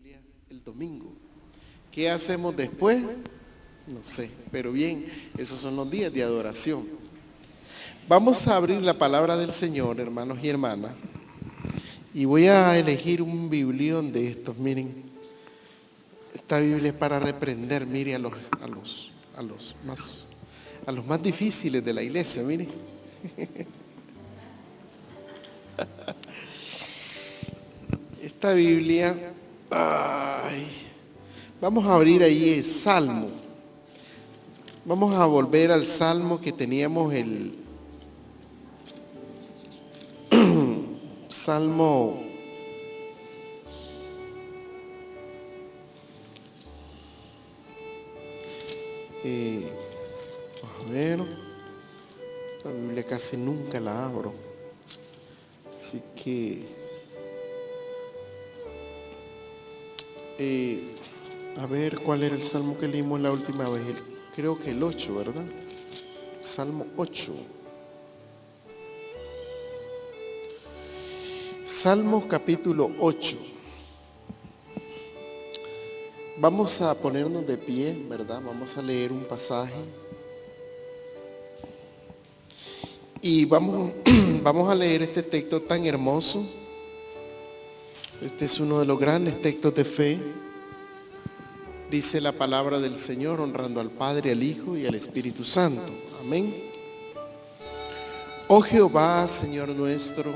Biblia el domingo. ¿Qué hacemos después? No sé, pero bien, esos son los días de adoración. Vamos a abrir la palabra del Señor, hermanos y hermanas, y voy a elegir un biblión de estos. Miren, esta Biblia es para reprender, mire, a los más difíciles de la iglesia, miren. Esta Biblia, vamos a abrir ahí el Salmo. Vamos a volver al Salmo que teníamos, el Salmo a ver, la Biblia casi nunca la abro, así que a ver cuál era el Salmo que leímos la última vez. Creo que el 8, ¿verdad? Salmo 8. Salmo capítulo 8. Vamos a ponernos de pie, ¿verdad? Vamos a leer un pasaje. Y vamos a leer este texto tan hermoso. Este es uno de los grandes textos de fe. Dice la palabra del Señor, honrando al Padre, al Hijo y al Espíritu Santo. Amén. Oh Jehová, Señor nuestro,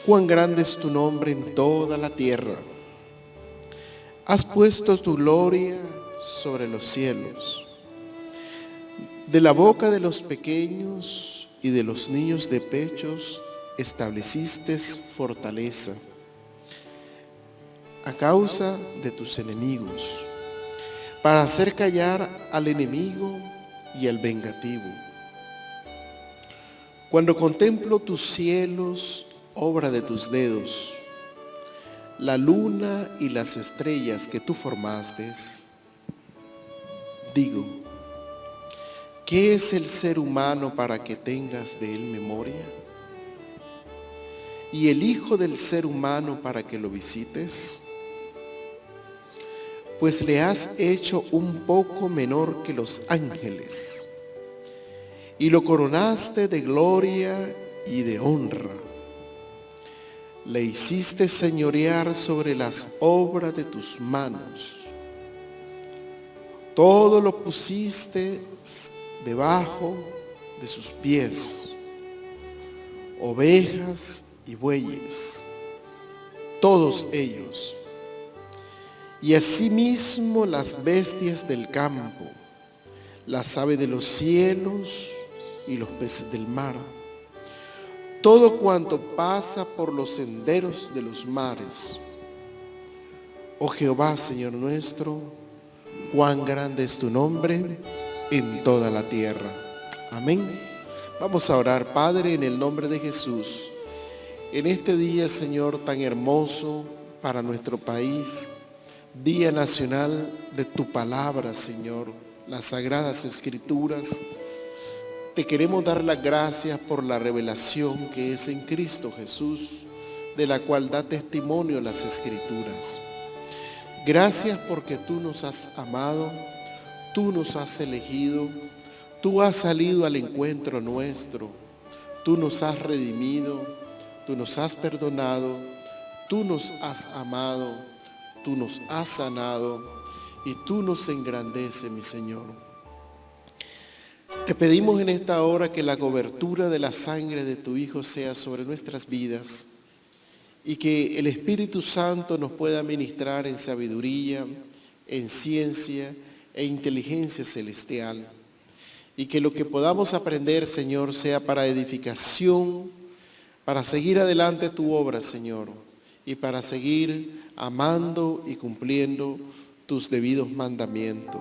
cuán grande es tu nombre en toda la tierra. Has puesto tu gloria sobre los cielos. De la boca de los pequeños y de los niños de pechos estableciste fortaleza a causa de tus enemigos, para hacer callar al enemigo y al vengativo. Cuando contemplo tus cielos, obra de tus dedos, la luna y las estrellas que tú formaste, digo, ¿qué es el ser humano para que tengas de él memoria? ¿Y el hijo del ser humano para que lo visites? Pues le has hecho un poco menor que los ángeles, y lo coronaste de gloria y de honra. Le hiciste señorear sobre las obras de tus manos. Todo lo pusiste debajo de sus pies, ovejas y bueyes, todos ellos, y asimismo las bestias del campo, las aves de los cielos y los peces del mar, todo cuanto pasa por los senderos de los mares. Oh Jehová, Señor nuestro, cuán grande es tu nombre en toda la tierra. Amén. Vamos a orar. Padre, en el nombre de Jesús, en este día, Señor, tan hermoso para nuestro país, Día Nacional de tu palabra, Señor, las Sagradas Escrituras, te queremos dar las gracias por la revelación que es en Cristo Jesús, de la cual da testimonio las Escrituras. Gracias porque tú nos has amado, tú nos has elegido, tú has salido al encuentro nuestro, tú nos has redimido, tú nos has perdonado, tú nos has amado, tú nos has sanado y tú nos engrandeces, mi Señor. Te pedimos en esta hora que la cobertura de la sangre de tu Hijo sea sobre nuestras vidas y que el Espíritu Santo nos pueda ministrar en sabiduría, en ciencia e inteligencia celestial. Y que lo que podamos aprender, Señor, sea para edificación, para seguir adelante tu obra, Señor, y para seguir amando y cumpliendo tus debidos mandamientos.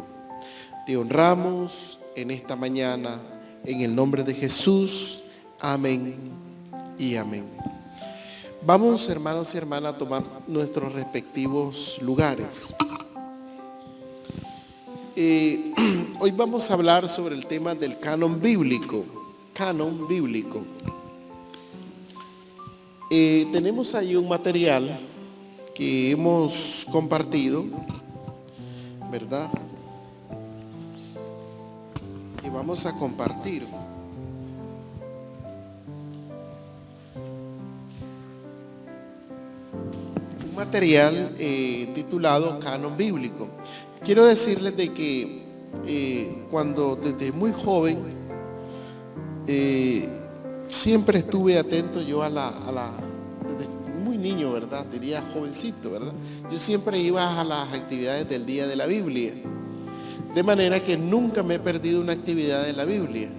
Te honramos en esta mañana, en el nombre de Jesús. Amén y amén. Vamos, hermanos y hermanas, a tomar nuestros respectivos lugares. Hoy vamos a hablar sobre el tema del canon bíblico. Canon bíblico. Tenemos ahí un material que hemos compartido, ¿verdad? Que vamos a compartir. Un material titulado Canon Bíblico. Quiero decirles de que cuando desde muy joven siempre estuve atento yo desde muy niño, ¿verdad? Diría jovencito, ¿verdad? Yo siempre iba a las actividades del Día de la Biblia, de manera que nunca me he perdido una actividad de la Biblia.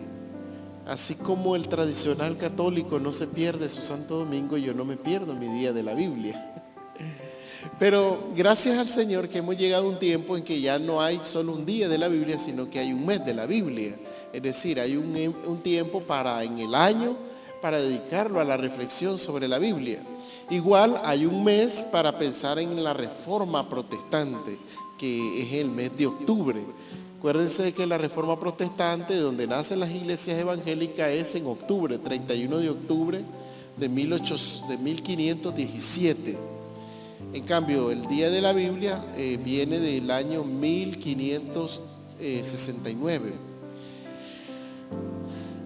Así como el tradicional católico no se pierde su Santo Domingo, yo no me pierdo mi Día de la Biblia. Pero gracias al Señor que hemos llegado a un tiempo en que ya no hay solo un día de la Biblia, sino que hay un mes de la Biblia. Es decir, hay un tiempo en el año para dedicarlo a la reflexión sobre la Biblia. Igual hay un mes para pensar en la Reforma Protestante, que es el mes de octubre. Acuérdense que la Reforma Protestante, donde nacen las iglesias evangélicas, es en octubre, 31 de octubre de 1517. En cambio, el Día de la Biblia viene del año 1569.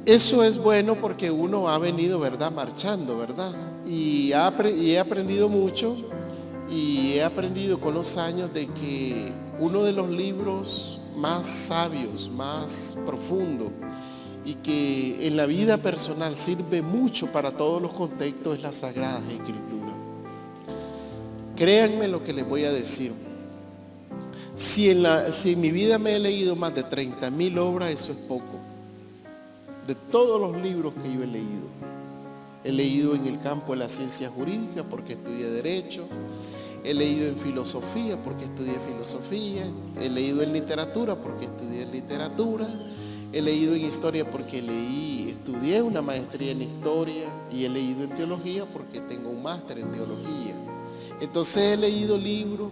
Eso es bueno porque uno ha venido, ¿verdad?, marchando, ¿verdad? Y he aprendido mucho, y he aprendido con los años de que uno de los libros más sabios, más profundos, y que en la vida personal sirve mucho para todos los contextos, es la Sagrada Escritura. Créanme lo que les voy a decir. Si en mi vida me he leído más de 30,000 obras, eso es poco. De todos los libros que yo he leído en el campo de la ciencia jurídica porque estudié Derecho, he leído en filosofía porque estudié filosofía, he leído en literatura porque estudié literatura, he leído en historia porque estudié una maestría en historia, y he leído en teología porque tengo un máster en teología. Entonces he leído libros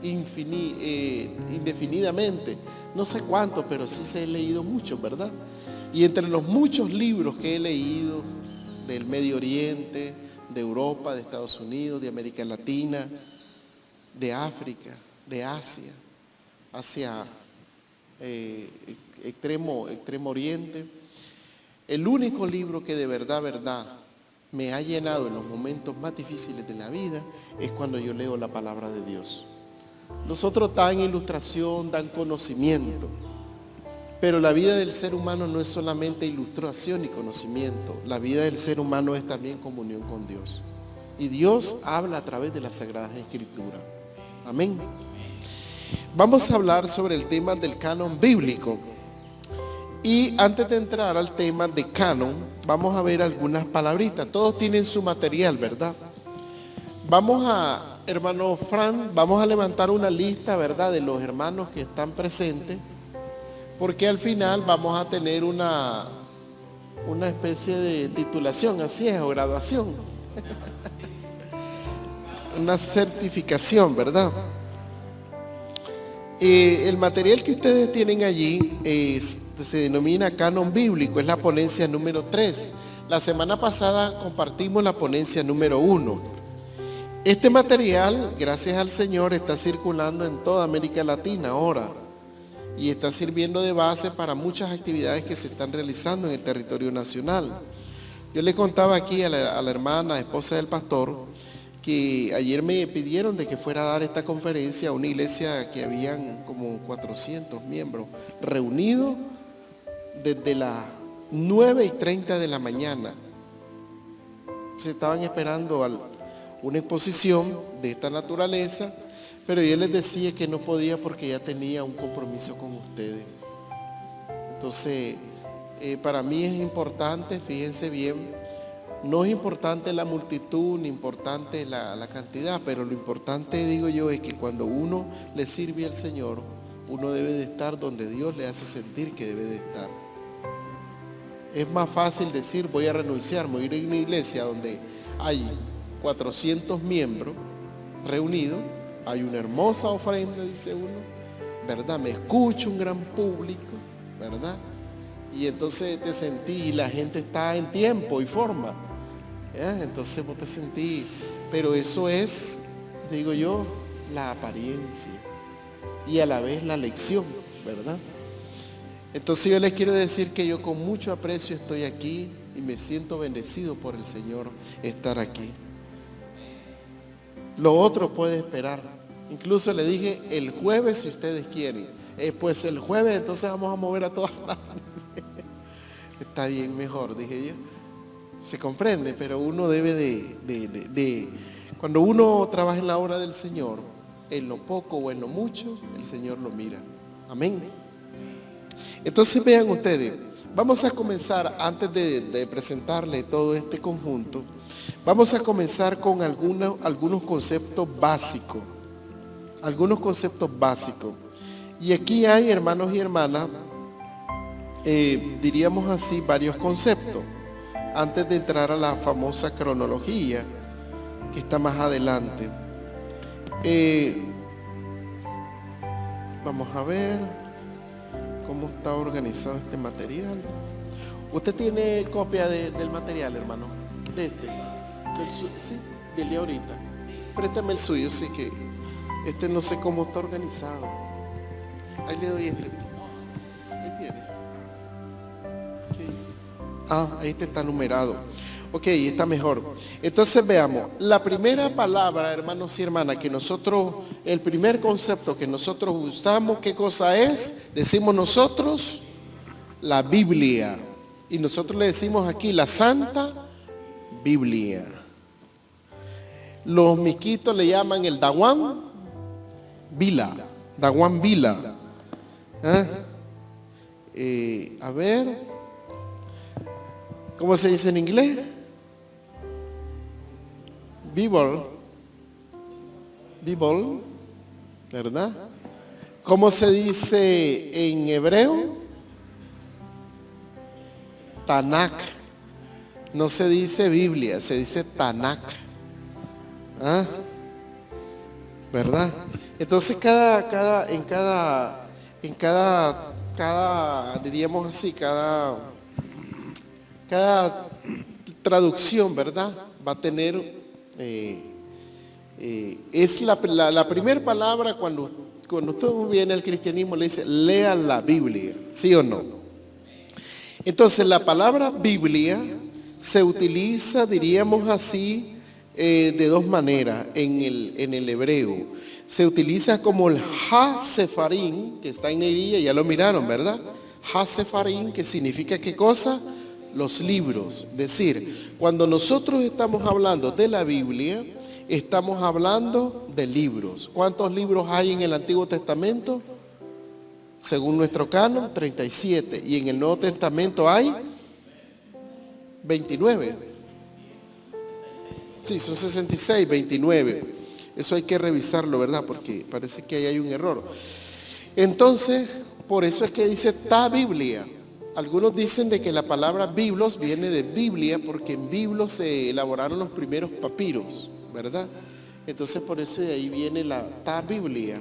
indefinidamente, no sé cuántos, pero sí se he leído muchos, ¿verdad? Y entre los muchos libros que he leído del Medio Oriente, de Europa, de Estados Unidos, de América Latina, de África, de Asia, hacia extremo Oriente, el único libro que de verdad me ha llenado en los momentos más difíciles de la vida es cuando yo leo la palabra de Dios. Los otros dan ilustración, dan conocimiento, pero la vida del ser humano no es solamente ilustración y conocimiento. La vida del ser humano es también comunión con Dios. Y Dios habla a través de las Sagradas Escrituras. Amén. Vamos a hablar sobre el tema del canon bíblico. Y antes de entrar al tema de canon, vamos a ver algunas palabritas. Todos tienen su material, ¿verdad? Hermano Fran, vamos a levantar una lista, ¿verdad?, de los hermanos que están presentes, porque al final vamos a tener una especie de titulación, así es, o graduación. Una certificación, ¿verdad? El material que ustedes tienen allí se denomina Canon Bíblico, es la ponencia número 3. La semana pasada compartimos la ponencia número 1. Este material, gracias al Señor, está circulando en toda América Latina ahora y está sirviendo de base para muchas actividades que se están realizando en el territorio nacional. Yo le contaba aquí a la hermana, esposa del pastor, que ayer me pidieron de que fuera a dar esta conferencia a una iglesia que habían como 400 miembros reunidos desde las 9:30 de la mañana. Se estaban esperando una exposición de esta naturaleza, pero yo les decía que no podía porque ya tenía un compromiso con ustedes. Entonces, para mí es importante, fíjense bien, no es importante la multitud, ni importante la cantidad, pero lo importante, digo yo, es que cuando uno le sirve al Señor, uno debe de estar donde Dios le hace sentir que debe de estar. Es más fácil decir, voy a renunciar, voy a ir a una iglesia donde hay 400 miembros reunidos, hay una hermosa ofrenda, dice uno, ¿verdad? Me escucha un gran público, ¿verdad? Y entonces te sentí, y la gente está en tiempo y forma. ¿Ya? Entonces vos te sentís, pero eso es, digo yo, la apariencia y a la vez la lección, ¿verdad? Entonces yo les quiero decir que yo con mucho aprecio estoy aquí y me siento bendecido por el Señor estar aquí. Lo otro puede esperar. Incluso le dije el jueves si ustedes quieren. Pues el jueves entonces vamos a mover a todas las... Está bien, mejor, dije yo. Se comprende, pero uno debe de... Cuando uno trabaja en la obra del Señor, en lo poco o en lo mucho, el Señor lo mira. Amén. Entonces vean ustedes, vamos a comenzar, antes de presentarle todo este conjunto, vamos a comenzar con algunos conceptos básicos. Algunos conceptos básicos. Y aquí hay, hermanos y hermanas, diríamos así, varios conceptos. Antes de entrar a la famosa cronología, que está más adelante. Vamos a ver cómo está organizado este material. ¿Usted tiene copia del material, hermano? De este. Sí, del de ahorita. Préstame el suyo, sí que este no sé cómo está organizado. Ahí le doy este. Ahí tiene. Okay. Ahí está numerado. Ok, está mejor. Entonces veamos, la primera palabra, hermanos y hermanas, que nosotros, el primer concepto que nosotros usamos, ¿qué cosa es? Decimos nosotros, la Biblia. Y nosotros le decimos aquí, la Santa Biblia. Los miquitos le llaman el Dawan Vila. Dawan Vila. A ver, ¿cómo se dice en inglés? Bible, ¿verdad? ¿Cómo se dice en hebreo? Tanakh. No se dice Biblia, se dice Tanakh. ¿Verdad? Entonces diríamos así, cada traducción, ¿verdad? Va a tener es la primera palabra cuando usted viene al cristianismo le dice lea la Biblia, ¿sí o no? Entonces la palabra Biblia se utiliza, diríamos así, de dos maneras en el hebreo. Se utiliza como el Ha-Sefarim, que está en negrilla, ya lo miraron, ¿verdad? Ha-Sefarim, que significa ¿qué cosa? Los libros. Es decir, cuando nosotros estamos hablando de la Biblia, estamos hablando de libros. ¿Cuántos libros hay en el Antiguo Testamento? Según nuestro canon, 37. Y en el Nuevo Testamento hay 29. Sí, son 66, 29. Eso hay que revisarlo, ¿verdad? Porque parece que ahí hay un error. Entonces, por eso es que dice ta Biblia. Algunos dicen de que la palabra biblos viene de Biblia, porque en biblos se elaboraron los primeros papiros, ¿verdad? Entonces por eso de ahí viene la ta Biblia.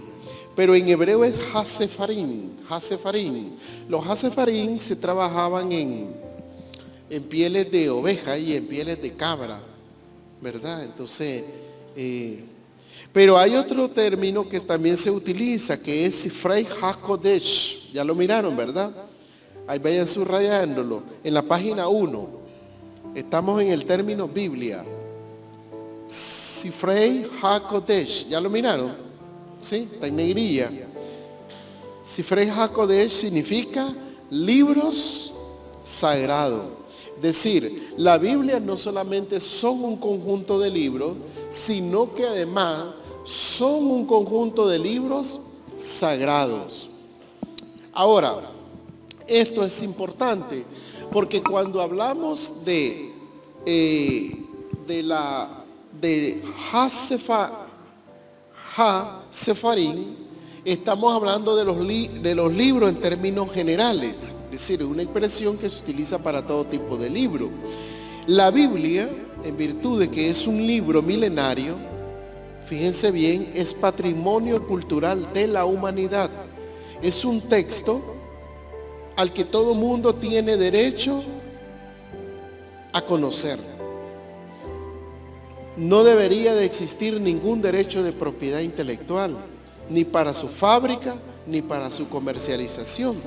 Pero en hebreo es Ha-Sefarim. Los Ha-Sefarim se trabajaban en pieles de oveja y en pieles de cabra, ¿verdad? Entonces, pero hay otro término que también se utiliza, que es Sifrei HaKodesh. Ya lo miraron, ¿verdad? Ahí vayan subrayándolo. En la página 1, estamos en el término Biblia. Sifrei HaKodesh. ¿Ya lo miraron? ¿Sí? Está en negrilla. Sifrei HaKodesh significa libros sagrados. Es decir, la Biblia no solamente son un conjunto de libros, sino que además son un conjunto de libros sagrados. Ahora, esto es importante, porque cuando hablamos de Ha-Sefarim, estamos hablando de los libros en términos generales, es decir, es una expresión que se utiliza para todo tipo de libro. La Biblia, en virtud de que es un libro milenario, fíjense bien, es patrimonio cultural de la humanidad. Es un texto al que todo mundo tiene derecho a conocer. no debería de existir ningún derecho de propiedad intelectual, ni para su fábrica, ni para su comercialización.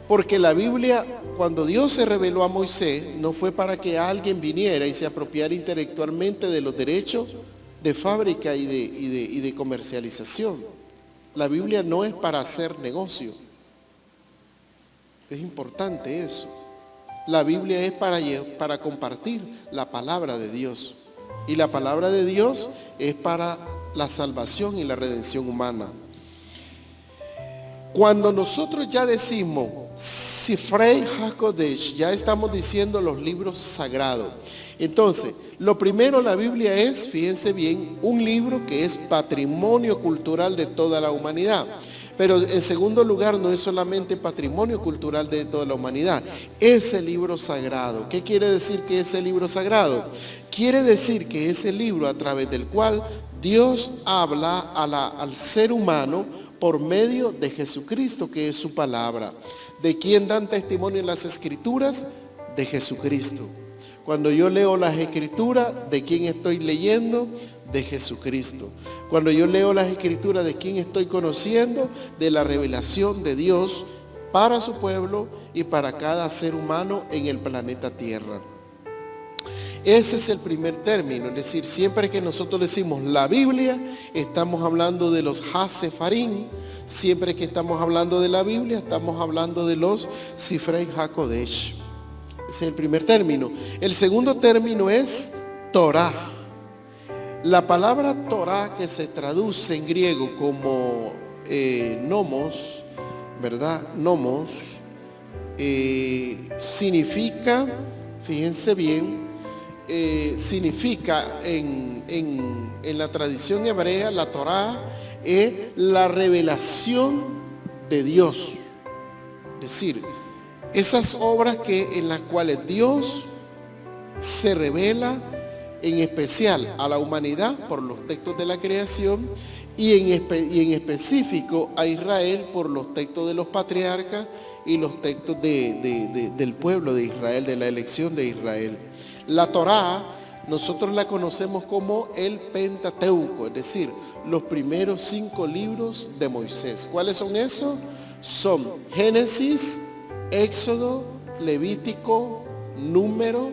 Porque la Biblia, cuando Dios se reveló a Moisés, no fue para que alguien viniera y se apropiara intelectualmente de los derechos de fábrica y de comercialización. La Biblia no es para hacer negocio. Es importante eso. La Biblia es para compartir la palabra de Dios. Y la palabra de Dios es para la salvación y la redención humana. Cuando nosotros ya decimos Sifrei HaKodesh, ya estamos diciendo los libros sagrados. Entonces, lo primero, la Biblia es, fíjense bien, un libro que es patrimonio cultural de toda la humanidad. Pero en segundo lugar, no es solamente patrimonio cultural de toda la humanidad, es el libro sagrado. ¿Qué quiere decir que es el libro sagrado? Quiere decir que es el libro a través del cual Dios habla al ser humano por medio de Jesucristo, que es su palabra. ¿De quién dan testimonio en las Escrituras? De Jesucristo. Cuando yo leo las Escrituras, ¿de quién estoy leyendo? De Jesucristo. Cuando yo leo las Escrituras, ¿de quién estoy conociendo? De la revelación de Dios para su pueblo y para cada ser humano en el planeta Tierra. Ese es el primer término, es decir, siempre que nosotros decimos la Biblia, estamos hablando de los Ha-Sefarim. Siempre que estamos hablando de la Biblia, estamos hablando de los Sifrei HaKodesh. Ese es el primer término. El segundo término es Torah. La palabra Torah, que se traduce en griego como nomos, ¿verdad? Nomos, significa, fíjense bien, significa en la tradición hebrea, la Torah es la revelación de Dios. Es decir, esas obras en las cuales Dios se revela en especial a la humanidad por los textos de la creación y en específico a Israel por los textos de los patriarcas y los textos del pueblo de Israel, de la elección de Israel. La Torá nosotros la conocemos como el Pentateuco, es decir, los primeros 5 libros de Moisés. ¿Cuáles son esos? Son Génesis, Éxodo, Levítico, Número,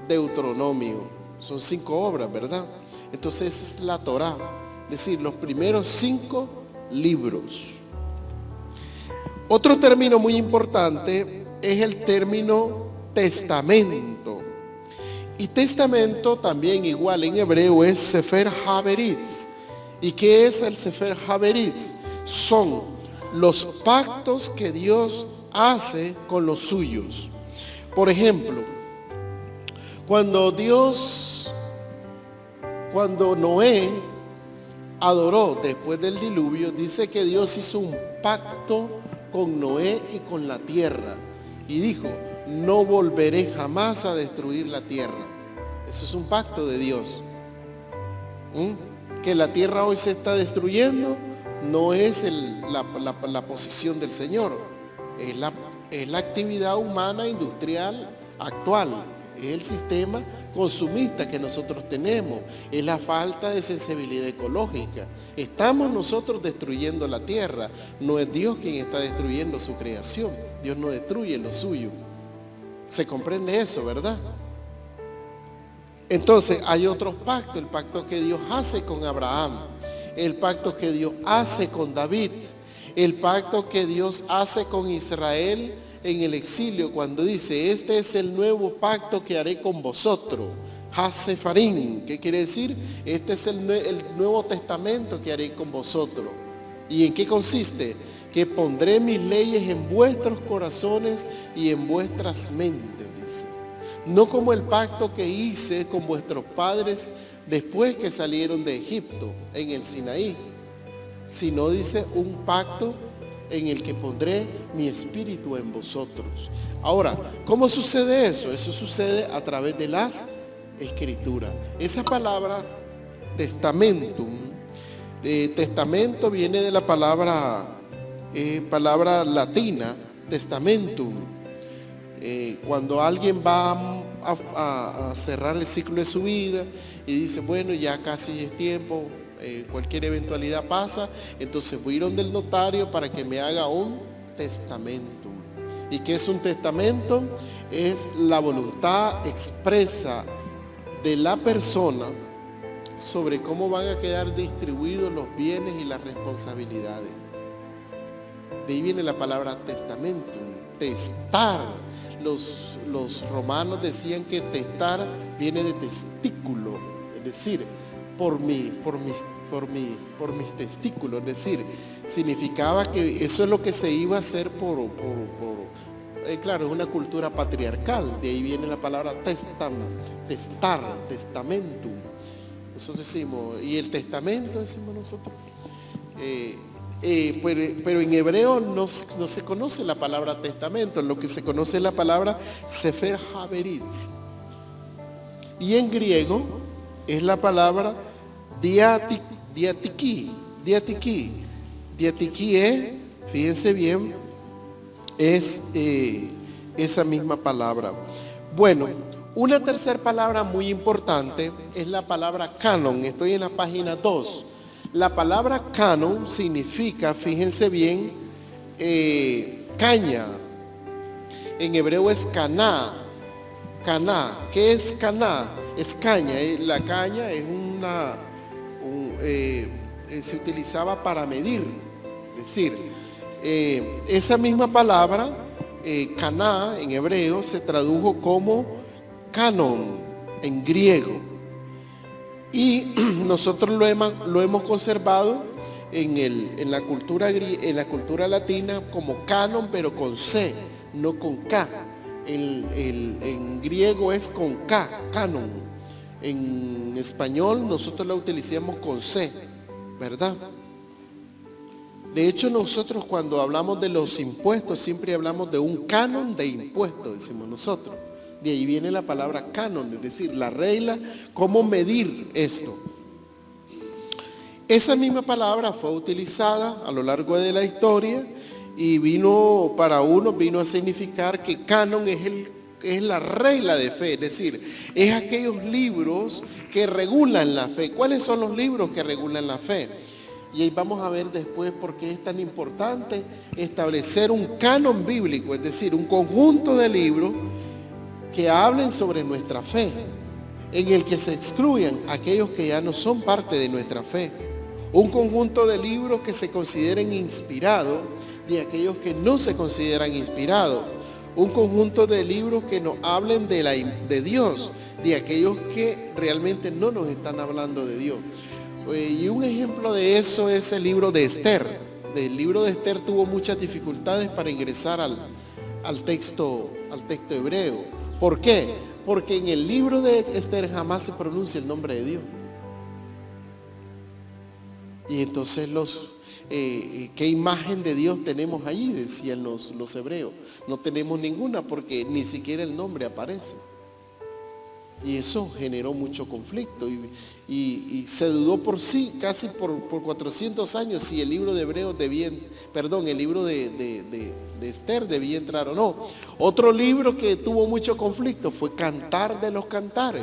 Deuteronomio. Son 5 obras, ¿verdad? Entonces esa es la Torá, es decir, los primeros 5 libros. Otro término muy importante es el término testamento. Y testamento también igual en hebreo es Sefer HaBerit. ¿Y qué es el Sefer HaBerit? Son los pactos que Dios hace con los suyos. Por ejemplo, cuando Noé adoró después del diluvio, dice que Dios hizo un pacto con Noé y con la tierra. Y dijo, no volveré jamás a destruir la tierra. Eso es un pacto de Dios. Que la tierra hoy se está destruyendo no es la posición del Señor. Es la actividad humana industrial actual. Es el sistema consumista que nosotros tenemos. Es la falta de sensibilidad ecológica. Estamos nosotros destruyendo la tierra. No es Dios quien está destruyendo su creación. Dios no destruye lo suyo. ¿Se comprende eso, verdad? Entonces hay otros pactos. El pacto que Dios hace con Abraham. El pacto que Dios hace con David. El pacto que Dios hace con Israel en el exilio, cuando dice, este es el nuevo pacto que haré con vosotros. Ha-Sefarim, ¿qué quiere decir? Este es el nuevo testamento que haré con vosotros. ¿Y en qué consiste? Que pondré mis leyes en vuestros corazones y en vuestras mentes, dice. No como el pacto que hice con vuestros padres después que salieron de Egipto, en el Sinaí, sino dice un pacto en el que pondré mi espíritu en vosotros. Ahora, ¿cómo sucede eso? Eso sucede a través de las Escrituras. Esa palabra testamentum, testamento viene de la palabra latina, testamentum. Cuando alguien va a cerrar el ciclo de su vida y dice, bueno, ya casi es tiempo, cualquier eventualidad pasa, entonces voy a ir donde el notario para que me haga un testamento. ¿Y qué es un testamento? Es la voluntad expresa de la persona sobre cómo van a quedar distribuidos los bienes y las responsabilidades. De ahí viene la palabra testamento, testar. Los romanos decían que testar viene de testículo, es decir, por mis testículos, es decir, significaba que eso es lo que se iba a hacer claro, es una cultura patriarcal, de ahí viene la palabra testar, testamentum. Nosotros decimos, ¿y el testamento? Decimos nosotros. Pero en hebreo no se conoce la palabra testamento, lo que se conoce es la palabra Sefer Haberitz. Y en griego es la palabra diatiki. Diatiki es, fíjense bien, es esa misma palabra. Bueno, una tercera palabra muy importante es la palabra canon. Estoy en la página 2. La palabra canon significa, fíjense bien, caña. En hebreo es caná. Caná. ¿Qué es caná? Es caña. La caña es se utilizaba para medir. Es decir, esa misma palabra, caná, en hebreo, se tradujo como canon en griego. Y nosotros lo hemos conservado en la cultura latina como canon, pero con C, no con K. En griego es con K, canon. En español nosotros la utilizamos con C, ¿verdad? De hecho, nosotros cuando hablamos de los impuestos siempre hablamos de un canon de impuestos, decimos nosotros. De ahí viene la palabra canon, es decir, la regla, cómo medir esto. Esa misma palabra fue utilizada a lo largo de la historia y vino a significar que canon es la regla de fe, es decir, es aquellos libros que regulan la fe. ¿Cuáles son los libros que regulan la fe? Y ahí vamos a ver después por qué es tan importante establecer un canon bíblico, es decir, un conjunto de libros que hablen sobre nuestra fe, en el que se excluyan aquellos que ya no son parte de nuestra fe. Un conjunto de libros que se consideren inspirados de aquellos que no se consideran inspirados. Un conjunto de libros que nos hablen de Dios, de aquellos que realmente no nos están hablando de Dios. Y un ejemplo de eso es el libro de Esther. El libro de Esther tuvo muchas dificultades para ingresar al texto hebreo. ¿Por qué? Porque en el libro de Esther jamás se pronuncia el nombre de Dios. Y entonces ¿qué imagen de Dios tenemos allí? Decían los hebreos. No tenemos ninguna porque ni siquiera el nombre aparece. Y eso generó mucho conflicto y se dudó por sí, casi por 400 años, si el libro de Hebreos el libro de Esther debía entrar o no. Otro libro que tuvo mucho conflicto fue Cantar de los Cantares,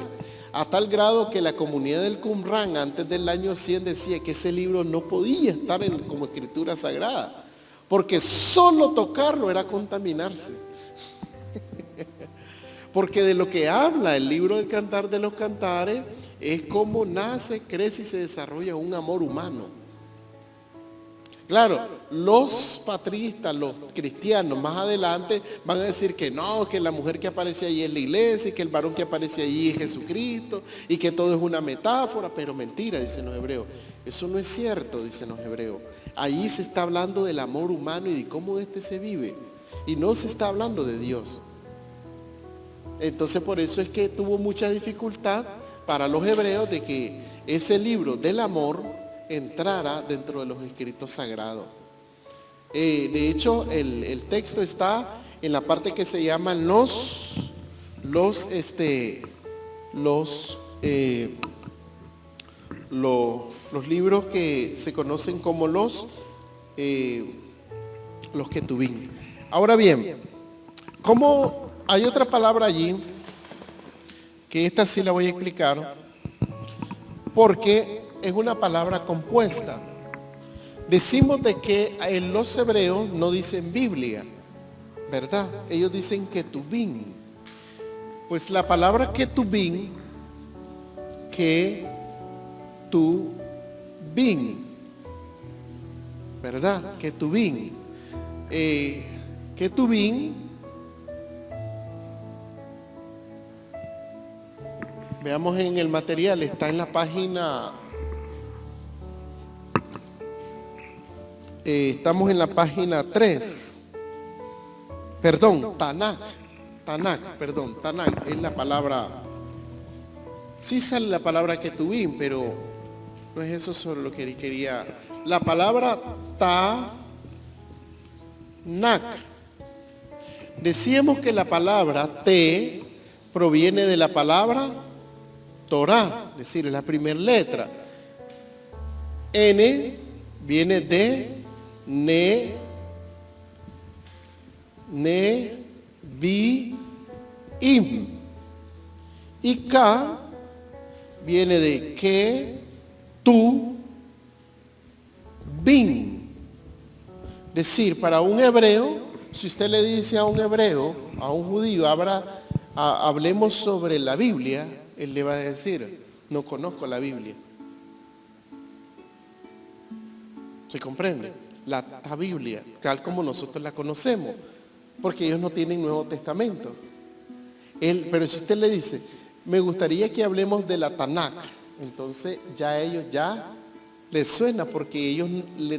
a tal grado que la comunidad del Qumran antes del año 100 decía que ese libro no podía estar como escritura sagrada, porque solo tocarlo era contaminarse. Porque de lo que habla el libro del Cantar de los Cantares es cómo nace, crece y se desarrolla un amor humano. Claro, los patristas, los cristianos más adelante van a decir que no, que la mujer que aparece allí es la iglesia y que el varón que aparece allí es Jesucristo y que todo es una metáfora, pero mentira, dicen los hebreos. Eso no es cierto, dicen los hebreos. Allí se está hablando del amor humano y de cómo éste se vive. Y no se está hablando de Dios. Entonces por eso es que tuvo mucha dificultad para los hebreos de que ese libro del amor entrara dentro de los escritos sagrados. De hecho, el texto está en la parte que se llaman los libros que se conocen como los Ketubim. Ahora bien, ¿cómo hay otra palabra allí que esta sí la voy a explicar, porque es una palabra compuesta. Decimos de que en los hebreos no dicen Biblia, ¿verdad? Ellos dicen ketubín. Pues la palabra ketubín, ¿verdad? Ketubín. Ketubín, veamos en el material, está en la página, estamos en la página 3, perdón, Tanaj, es la palabra, sí sale la palabra ketubín, pero no es eso solo lo que quería. La palabra Tanaj, decíamos que la palabra te proviene de la palabra Torah, es decir, es la primera letra. N viene de vi, im. Y K viene de que, tú, bin. Es decir, para un hebreo, si usted le dice a un hebreo, a un judío, hablemos sobre la Biblia, él le va a decir, no conozco la Biblia. ¿Se comprende? La Biblia, tal como nosotros la conocemos, porque ellos no tienen Nuevo Testamento. Pero si usted le dice, me gustaría que hablemos de la Tanaj, entonces ya a ellos ya les suena, porque ellos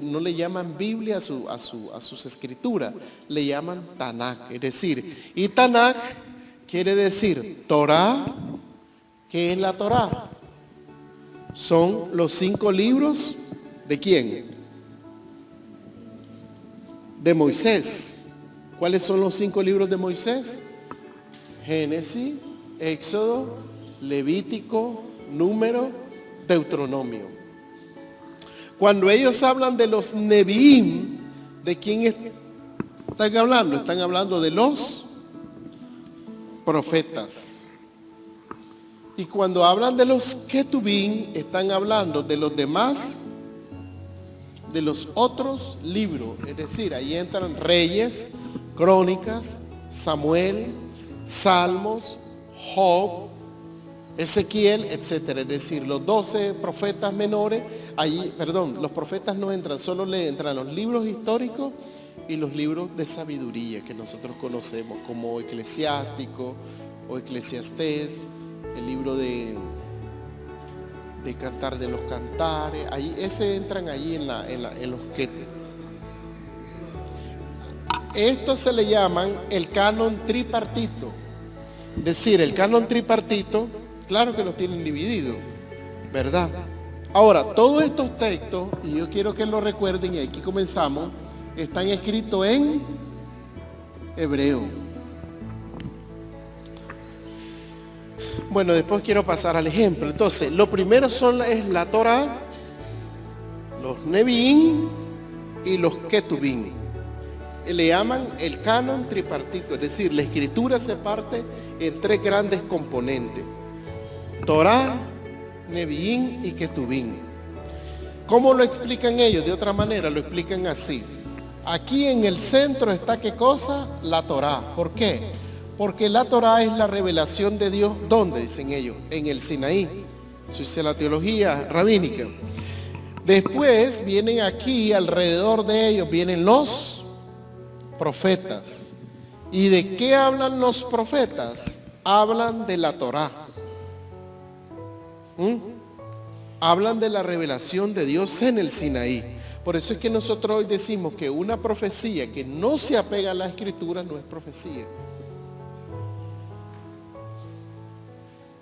no le llaman Biblia a sus escrituras, le llaman Tanaj. Es decir, y Tanaj quiere decir Torah. ¿Qué es la Torah? Son los 5 libros ¿de quién? De Moisés. ¿Cuáles son los 5 libros de Moisés? Génesis, Éxodo, Levítico, Número, Deuteronomio. Cuando ellos hablan de los Neviim, ¿de quién están hablando? Están hablando de los profetas. Y cuando hablan de los ketubín, están hablando de los demás, de los otros libros. Es decir, ahí entran Reyes, Crónicas, Samuel, Salmos, Job, Ezequiel, etcétera. Es decir, los 12 profetas menores, los profetas no entran, solo le entran los libros históricos y los libros de sabiduría que nosotros conocemos, como Eclesiástico o Eclesiastés, el libro de Cantar de los Cantares, ahí entran ahí en los que. Esto se le llaman el canon tripartito. Es decir, el canon tripartito, claro que los tienen dividido, ¿verdad? Ahora, todos estos textos, y yo quiero que lo recuerden, y aquí comenzamos, están escritos en hebreo. Bueno, después quiero pasar al ejemplo. Entonces, lo primero es la Torah, los Neviim y los Ketubín. Le llaman el canon tripartito, es decir, la escritura se parte en 3 grandes componentes: Torah, Neviim y Ketubín. ¿Cómo lo explican ellos? De otra manera, lo explican así. Aquí en el centro está, ¿qué cosa? La Torah. ¿Por qué? Porque la Torah es la revelación de Dios. ¿Dónde? Dicen ellos, en el Sinaí. Eso es la teología rabínica. Después vienen aquí, alrededor de ellos, vienen los profetas. ¿Y de qué hablan los profetas? Hablan de la Torah. Hablan de la revelación de Dios en el Sinaí. Por eso es que nosotros hoy decimos que una profecía que no se apega a la Escritura no es profecía.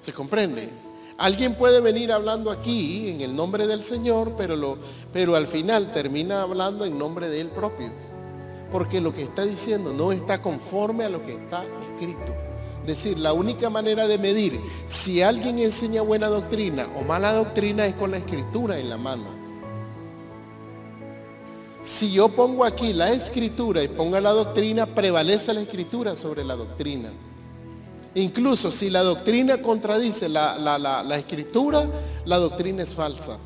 ¿Se comprende? Alguien puede venir hablando aquí en el nombre del Señor, pero al final termina hablando en nombre de Él propio. Porque lo que está diciendo no está conforme a lo que está escrito. Es decir, la única manera de medir si alguien enseña buena doctrina o mala doctrina es con la Escritura en la mano. Si yo pongo aquí la Escritura y pongo la doctrina, prevalece la Escritura sobre la doctrina. Incluso si la doctrina contradice la escritura, la doctrina es falsa.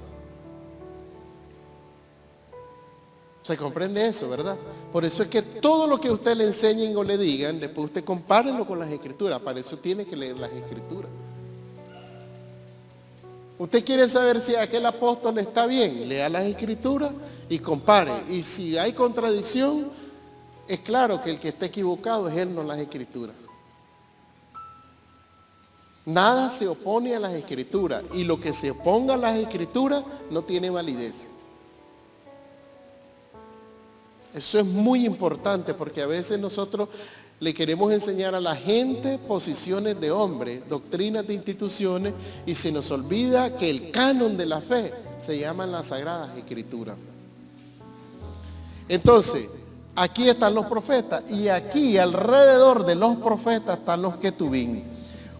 ¿Se comprende eso, verdad? Por eso es que todo lo que usted le enseñen o le digan, después usted compárenlo con las escrituras. Para eso tiene que leer las escrituras. Usted quiere saber si aquel apóstol está bien, lea las escrituras y compare. Y si hay contradicción, es claro que el que está equivocado es él, no las escrituras. Nada se opone a las escrituras, y lo que se oponga a las escrituras no tiene validez. Eso es muy importante, porque a veces nosotros le queremos enseñar a la gente posiciones de hombres, doctrinas de instituciones, y se nos olvida que el canon de la fe se llaman las Sagradas Escrituras. Entonces, aquí están los profetas, y aquí alrededor de los profetas están los ketubín.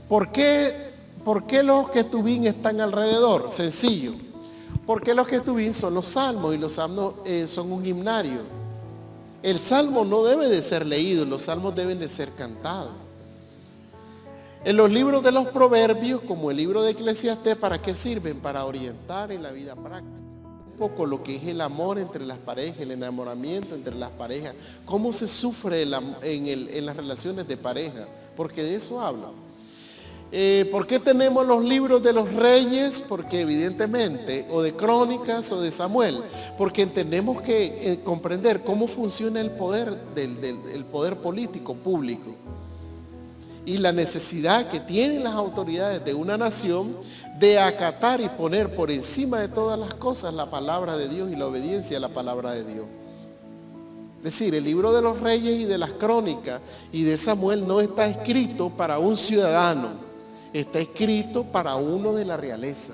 ¿Por qué los ketubín están alrededor? Sencillo, porque los ketubín son los salmos, y los salmos son un himnario. El salmo no debe de ser leído, los salmos deben de ser cantados. En los libros de los proverbios, como el libro de Eclesiastés, ¿para qué sirven? Para orientar en la vida práctica. Un poco lo que es el amor entre las parejas, el enamoramiento entre las parejas, cómo se sufre en las relaciones de pareja, porque de eso habla. ¿Por qué tenemos los libros de los reyes? Porque evidentemente, o de crónicas o de Samuel, porque tenemos que comprender cómo funciona el poder el poder político público y la necesidad que tienen las autoridades de una nación de acatar y poner por encima de todas las cosas la palabra de Dios y la obediencia a la palabra de Dios. Es decir, el libro de los reyes y de las crónicas y de Samuel no está escrito para un ciudadano, está escrito para uno de la realeza,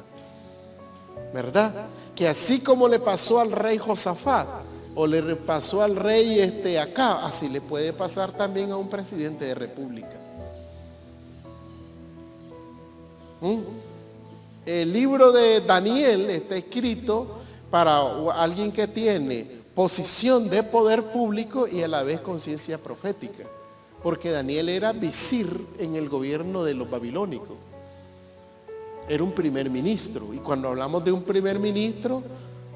¿verdad? Que así como le pasó al rey Josafat, o le pasó al rey Acab, así le puede pasar también a un presidente de república. El libro de Daniel está escrito para alguien que tiene posición de poder público y a la vez conciencia profética. Porque Daniel era visir en el gobierno de los babilónicos. Era un primer ministro. Y cuando hablamos de un primer ministro,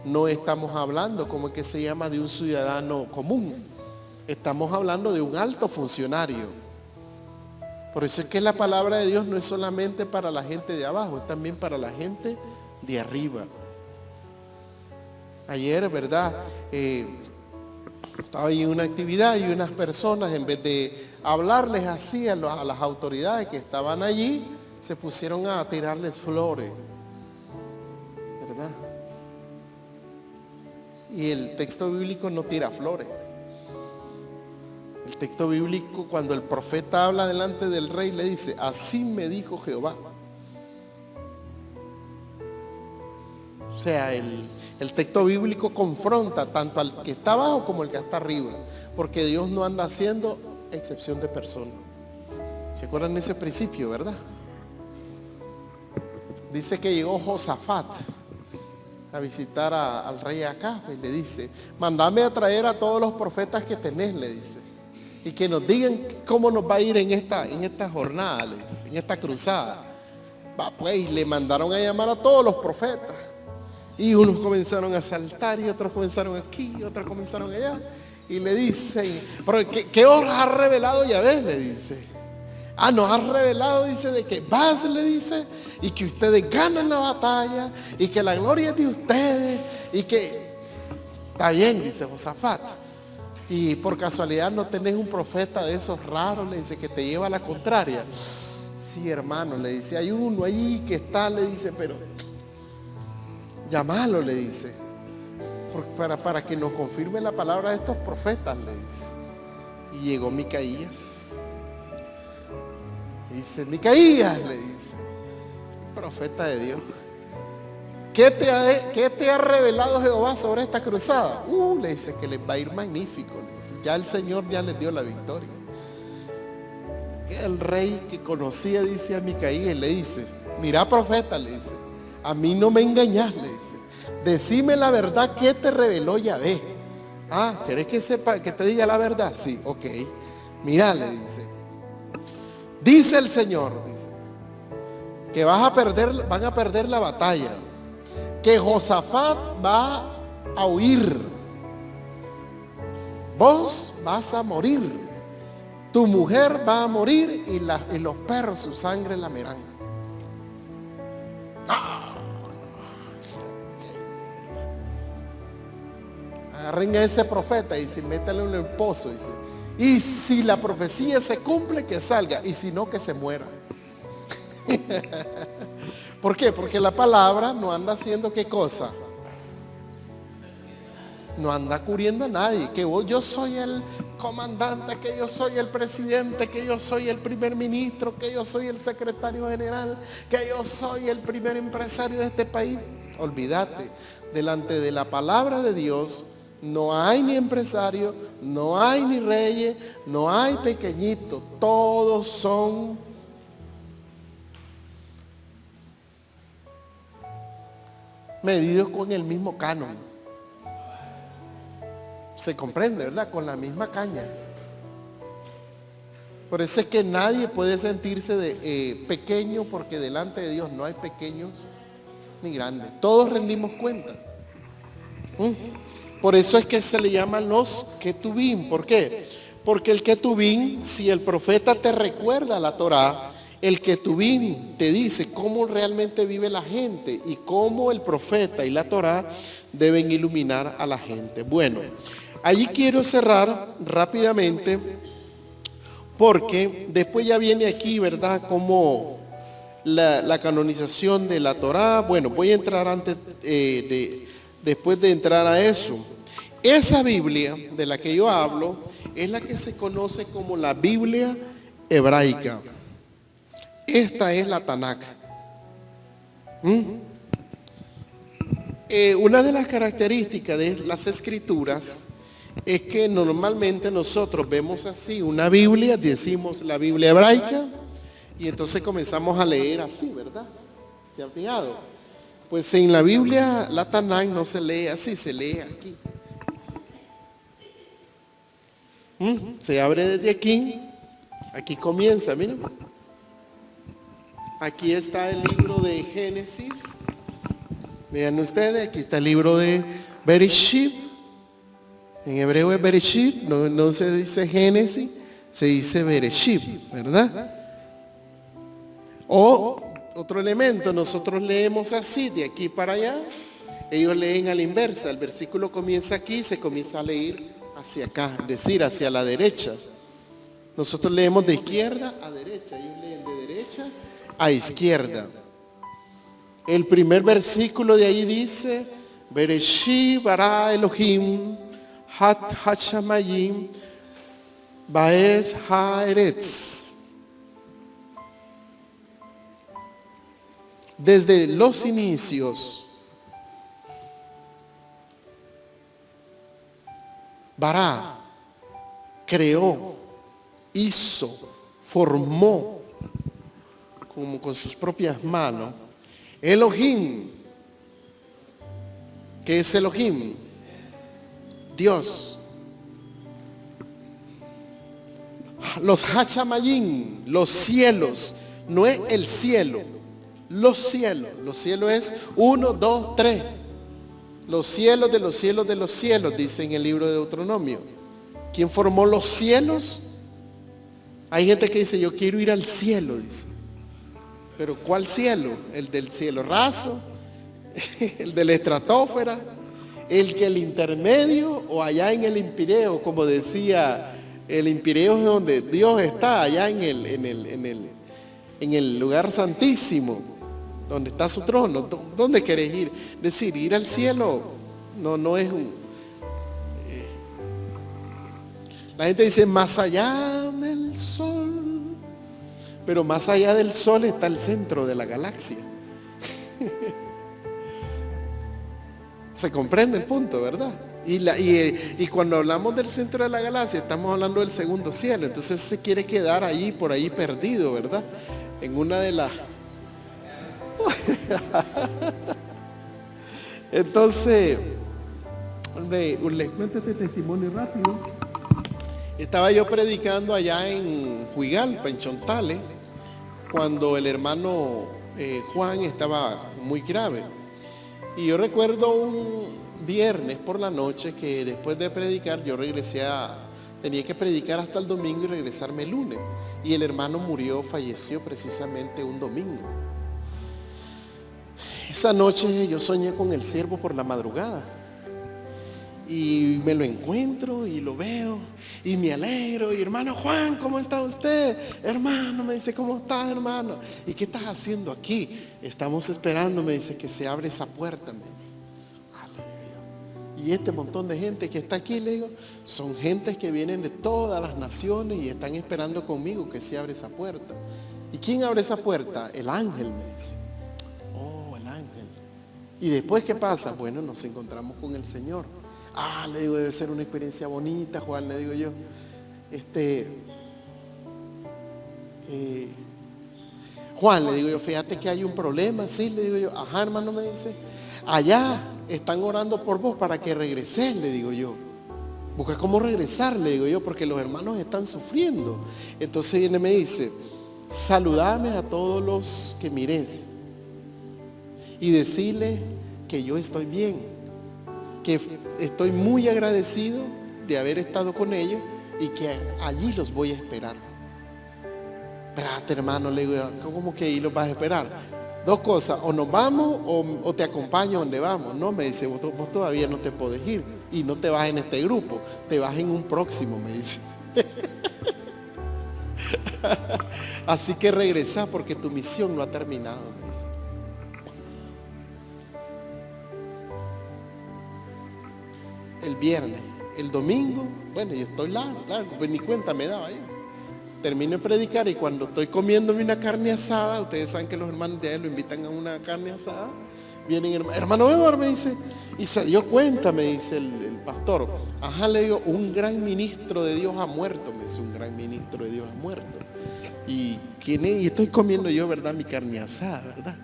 no estamos hablando, como que se llama, de un ciudadano común. Estamos hablando de un alto funcionario. Por eso es que la palabra de Dios no es solamente para la gente de abajo, es también para la gente de arriba. Ayer, ¿verdad? Estaba en una actividad y unas personas, en vez de hablarles así a las autoridades que estaban allí, se pusieron a tirarles flores, ¿verdad? Y el texto bíblico no tira flores. El texto bíblico, cuando el profeta habla delante del rey, le dice: así me dijo Jehová. O sea, el texto bíblico confronta tanto al que está abajo como al que está arriba, porque Dios no anda haciendo excepción de personas. ¿Se acuerdan de ese principio, verdad? Dice que llegó Josafat a visitar al rey Acab y le dice: mándame a traer a todos los profetas que tenés, le dice, y que nos digan cómo nos va a ir en esta jornada, le dice, en esta cruzada. Va pues, y le mandaron a llamar a todos los profetas. Y unos comenzaron a saltar y otros comenzaron aquí y otros comenzaron allá. Y le dicen: pero ¿qué os ha revelado Yahvé? Le dice. Nos ha revelado, dice, de que vas, le dice, y que ustedes ganan la batalla, y que la gloria es de ustedes, y que está bien, dice Josafat. Y por casualidad no tenés un profeta de esos raros, le dice, que te lleva a la contraria. Sí, hermano, le dice, hay uno ahí que está, le dice, pero llámalo, le dice, para que nos confirme la palabra de estos profetas, le dice. Y llegó Micaías. Dice: Micaías, le dice, profeta de Dios, ¿qué te ha revelado Jehová sobre esta cruzada? Le dice que les va a ir magnífico, le dice. Ya el Señor ya les dio la victoria. El rey que conocía, dice a Micaías, le dice: mira, profeta, le dice, a mí no me engañás, le dice, decime la verdad, ¿qué te reveló Yahvé? ¿Querés que sepa, que te diga la verdad? Sí, ok. Mira, le dice, Dice el Señor, dice, que van a perder la batalla, que Josafat va a huir, vos vas a morir, tu mujer va a morir y los perros su sangre lamerán. Agarren a ese profeta y se métale en el pozo, dice. Y si la profecía se cumple, que salga, y si no, que se muera. ¿Por qué? Porque la palabra no anda haciendo ¿qué cosa? No anda cubriendo a nadie. Que yo soy el comandante, que yo soy el presidente, que yo soy el primer ministro, que yo soy el secretario general, que yo soy el primer empresario de este país. Olvídate, delante de la palabra de Dios no hay ni empresario, no hay ni reyes, no hay pequeñitos, todos son medidos con el mismo canon. Se comprende, ¿verdad? Con la misma caña. Por eso es que nadie puede sentirse pequeño, porque delante de Dios no hay pequeños ni grandes. Todos rendimos cuenta. Por eso es que se le llaman los ketubim. ¿Por qué? Porque el ketubim, si el profeta te recuerda la Torá, el ketubim te dice cómo realmente vive la gente y cómo el profeta y la Torá deben iluminar a la gente. Bueno, allí quiero cerrar rápidamente, porque después ya viene aquí, ¿verdad?, como la canonización de la Torá. Bueno, voy a entrar después de entrar a eso. Esa Biblia de la que yo hablo es la que se conoce como la Biblia hebraica. Esta es la Tanakh. Una de las características de las escrituras es que normalmente nosotros vemos así una Biblia, decimos la Biblia hebraica, y entonces comenzamos a leer así, ¿verdad? ¿Se han fijado? Pues en la Biblia, la Tanakh, no se lee así, se lee aquí. Se abre desde aquí comienza, miren. Aquí está el libro de Génesis. Vean ustedes, aquí está el libro de Bereshit. En hebreo es Bereshit, no se dice Génesis, se dice Bereshit, ¿verdad? O otro elemento, nosotros leemos así, de aquí para allá. Ellos leen a la inversa, el versículo comienza aquí, se comienza a leer hacia acá, es decir, hacia la derecha. Nosotros leemos de izquierda a derecha, ellos leen de derecha a izquierda. El primer versículo de ahí dice: Bereshit bara Elohim hat hashamayim baez haaretz. Desde los inicios, Bará creó, hizo, formó, como con sus propias manos, Elohim. ¿Qué es Elohim? Dios. Los Hachamayim, los cielos, no es el cielo, los cielos es 1, 2, 3. Los cielos de los cielos de los cielos, dice en el libro de Deuteronomio. ¿Quién formó los cielos? Hay gente que dice: yo quiero ir al cielo, dice. Pero ¿cuál cielo? ¿El del cielo raso? ¿El de la estratosfera? ¿El intermedio? ¿O allá en el empíreo? Como decía, el empíreo es donde Dios está, allá en el lugar santísimo, donde está su trono. ¿Dónde querés ir? Decir, ir al cielo no es un... La gente dice más allá del sol, pero más allá del sol está el centro de la galaxia. Se comprende el punto, ¿verdad? Y cuando hablamos del centro de la galaxia, estamos hablando del segundo cielo. Entonces se quiere quedar ahí, por ahí perdido, ¿verdad? En una de las... Entonces, les cuento este testimonio rápido. Estaba yo predicando allá en Huigalpa, en Chontales, cuando el hermano Juan estaba muy grave. Y yo recuerdo un viernes por la noche que después de predicar yo tenía que predicar hasta el domingo y regresarme el lunes. Y el hermano falleció precisamente un domingo. Esa noche yo soñé con el siervo por la madrugada. Y me lo encuentro y lo veo y me alegro. Y hermano Juan, ¿cómo está usted? Hermano, me dice, ¿cómo estás, hermano? ¿Y qué estás haciendo aquí? Estamos esperando, me dice, que se abre esa puerta, me dice. Aleluya. Y este montón de gente que está aquí, le digo, son gentes que vienen de todas las naciones y están esperando conmigo que se abre esa puerta. ¿Y quién abre esa puerta? El ángel, me dice. Oh, el ángel. ¿Y después qué pasa? Bueno, nos encontramos con el Señor. Le digo, debe ser una experiencia bonita, Juan, le digo yo. Juan, le digo yo, fíjate que hay un problema, sí, le digo yo. Ajá, hermano, me dice, allá están orando por vos para que regreses, le digo yo. Busca cómo regresar, le digo yo, porque los hermanos están sufriendo. Entonces viene y me dice, saludame a todos los que mires y decirle que yo estoy bien, que estoy muy agradecido de haber estado con ellos y que allí los voy a esperar. Espérate, hermano, le digo, ¿cómo que ahí los vas a esperar? Dos cosas, o nos vamos o te acompaño donde vamos. No, me dice, vos todavía no te podés ir y no te vas en este grupo, te vas en un próximo, me dice. Así que regresa porque tu misión no ha terminado, me dice. El viernes, el domingo, bueno, yo estoy largo, pues ni cuenta me daba yo. Termino de predicar y cuando estoy comiéndome una carne asada, ustedes saben que los hermanos de él lo invitan a una carne asada, vienen hermano Eduardo, me dice, y se dio cuenta, me dice el pastor. Ajá, le digo, un gran ministro de Dios ha muerto, me dice, un gran ministro de Dios ha muerto. ¿Y quién es? Y estoy comiendo yo, ¿verdad? Mi carne asada, ¿verdad?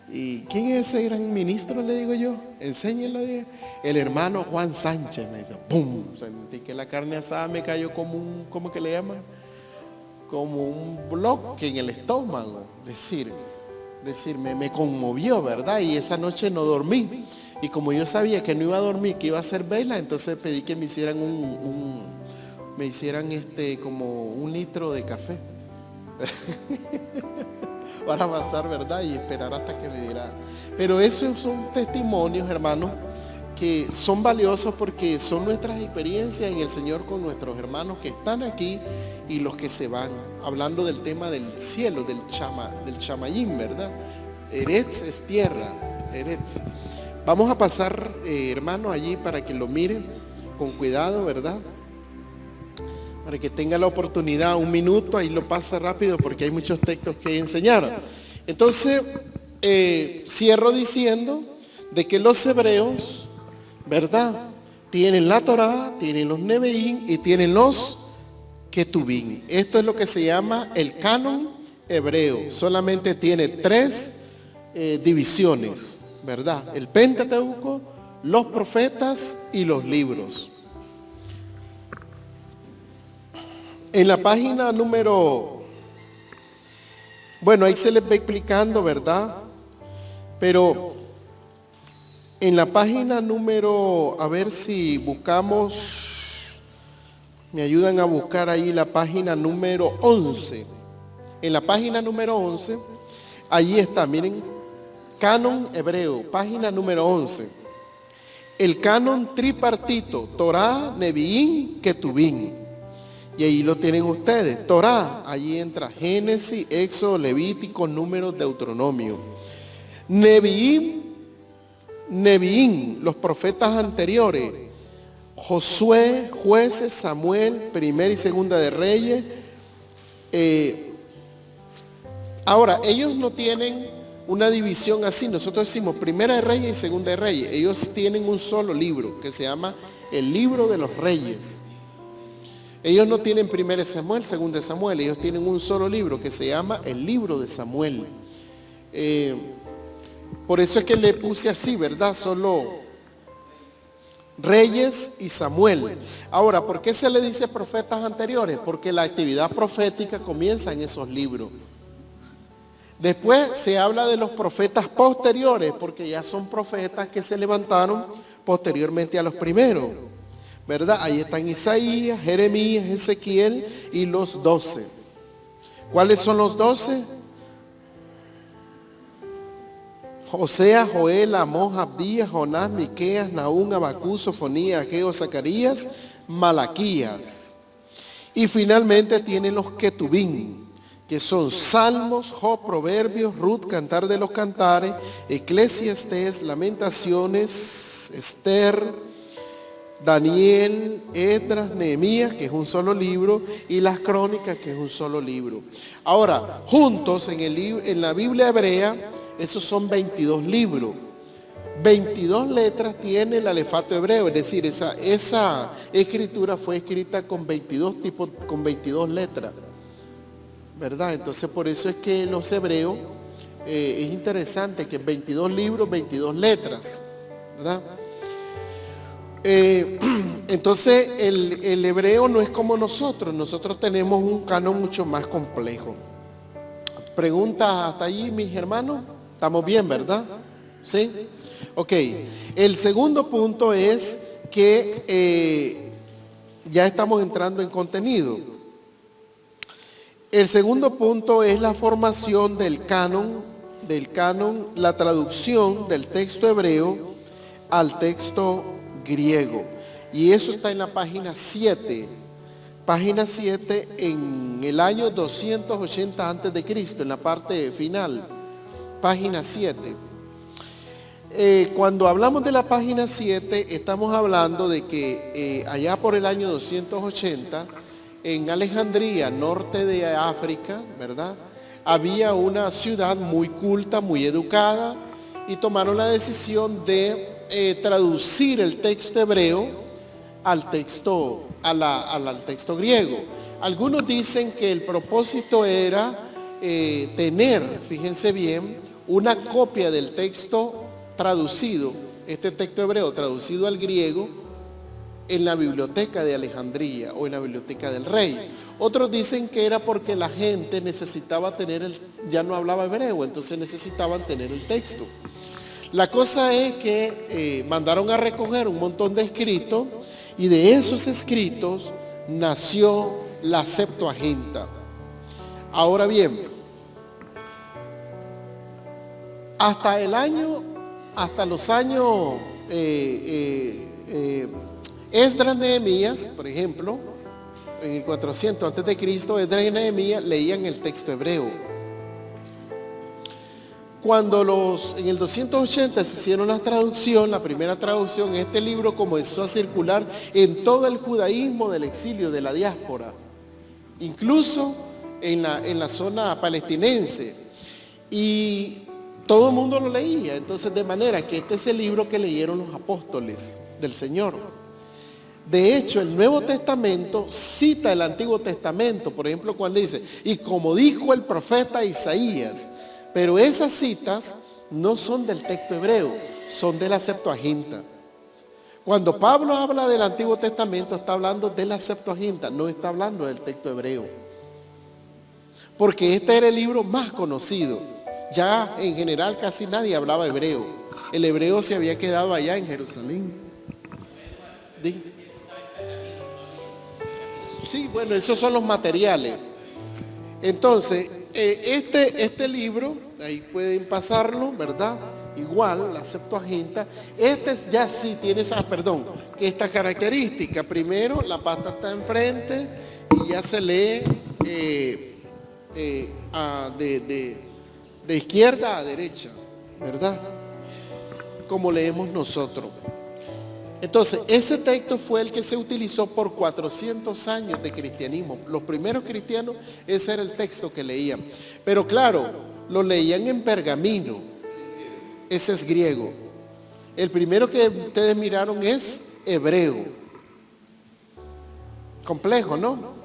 ¿Y quién es ese gran ministro? Le digo yo, enséñenlo. El hermano Juan Sánchez, me dice, ¡pum! Sentí que la carne asada me cayó como ¿cómo que le llaman? Como un bloque en el estómago. Decirme, me conmovió, ¿verdad? Y esa noche no dormí. Y como yo sabía que no iba a dormir, que iba a hacer vela, entonces pedí que me hicieran como 1 litro de café. Para pasar, ¿verdad? Y esperar hasta que me diera. Pero esos son testimonios, hermanos, que son valiosos porque son nuestras experiencias en el Señor con nuestros hermanos que están aquí y los que se van. Hablando del tema del cielo, del chamayín, ¿verdad? Eretz es tierra, Eretz. Vamos a pasar, hermanos, allí para que lo miren con cuidado, ¿verdad? Para que tenga la oportunidad, 1 minuto, ahí lo pasa rápido porque hay muchos textos que enseñar. Entonces, cierro diciendo de que los hebreos, ¿verdad? Tienen la Torá, tienen los Nevi'im y tienen los Ketubim. Esto es lo que se llama el canon hebreo. Solamente tiene 3 divisiones, ¿verdad? El Pentateuco, los profetas y los libros. En la página número, bueno, ahí se les va explicando, ¿verdad? Pero en la página número, a ver si buscamos, me ayudan a buscar ahí la página número 11. En la página número 11, allí está, miren, canon hebreo, página número 11. El canon tripartito, Torá, Nevi'im, Ketubim. Y ahí lo tienen ustedes, Torá, allí entra Génesis, Éxodo, Levítico, Números, Deuteronomio. Nevi'im, los profetas anteriores, Josué, Jueces, Samuel, Primera y Segunda de Reyes. Ahora, ellos no tienen una división así, nosotros decimos Primera de Reyes y Segunda de Reyes. Ellos tienen un solo libro que se llama el Libro de los Reyes. Ellos no tienen 1 Samuel, 2 Samuel, ellos tienen un solo libro que se llama el Libro de Samuel. Por eso es que le puse así, ¿verdad? Solo Reyes y Samuel. Ahora, ¿por qué se le dice profetas anteriores? Porque la actividad profética comienza en esos libros. Después se habla de los profetas posteriores, porque ya son profetas que se levantaron posteriormente a los primeros, ¿verdad? Ahí están Isaías, Jeremías, Ezequiel y los 12. ¿Cuáles son los 12? Oseas, Joel, Amós, Abdías, Jonás, Miqueas, Nahum, Abacú, Sofonías, Ageo, Zacarías, Malaquías. Y finalmente tienen los Ketubín, que son Salmos, Job, Proverbios, Ruth, Cantar de los Cantares, Eclesiastés, Lamentaciones, Esther, Daniel, Esdras, Nehemías, que es un solo libro, y las Crónicas, que es un solo libro. Ahora, juntos en la Biblia hebrea, esos son 22 libros. 22 letras tiene el alefato hebreo, es decir, esa escritura fue escrita con 22 letras, ¿verdad? Entonces por eso es que los hebreos, es interesante que 22 libros, 22 letras, ¿verdad? Entonces el hebreo no es como nosotros tenemos un canon mucho más complejo. ¿Preguntas hasta allí, mis hermanos? ¿Estamos bien, verdad? ¿Sí? Ok. El segundo punto es que ya estamos entrando en contenido. El segundo punto es la formación del canon, la traducción del texto hebreo al texto griego. Y eso está en la página 7. Página 7 en el año 280 a.C., en la parte final. Página 7. Cuando hablamos de la página 7, estamos hablando de que allá por el año 280, en Alejandría, norte de África, ¿verdad? Había una ciudad muy culta, muy educada, y tomaron la decisión de traducir el texto hebreo al texto griego. Algunos dicen que el propósito era tener, fíjense bien, una copia del texto traducido, este texto hebreo traducido al griego, en la biblioteca de Alejandría o en la biblioteca del rey. Otros dicen que era porque la gente necesitaba ya no hablaba hebreo, entonces necesitaban tener el texto. La cosa es que mandaron a recoger un montón de escritos, y de esos escritos nació la Septuaginta. Ahora bien, hasta los años Esdras, Nehemías, por ejemplo, en el 400 a.C., Esdras y Nehemías leían el texto hebreo. Cuando en el 280 se hicieron la primera traducción, este libro comenzó a circular en todo el judaísmo del exilio, de la diáspora, incluso en la zona palestinense. Y todo el mundo lo leía, entonces de manera que este es el libro que leyeron los apóstoles del Señor. De hecho, el Nuevo Testamento cita el Antiguo Testamento, por ejemplo, cuando dice, y como dijo el profeta Isaías, pero esas citas no son del texto hebreo, son de la Septuaginta. Cuando Pablo habla del Antiguo Testamento, está hablando de la Septuaginta, no está hablando del texto hebreo. Porque este era el libro más conocido. Ya en general casi nadie hablaba hebreo. El hebreo se había quedado allá en Jerusalén. Sí, bueno, esos son los materiales. Entonces, este libro, ahí pueden pasarlo, ¿verdad? Igual, la Septuaginta. Ya sí tiene esta característica. Primero, la pasta está enfrente y ya se lee de izquierda a derecha, ¿verdad? Como leemos nosotros. Entonces, ese texto fue el que se utilizó por 400 años de cristianismo. Los primeros cristianos, ese era el texto que leían. Pero claro, lo leían en pergamino. Ese es griego. El primero que ustedes miraron es hebreo. Complejo, ¿no?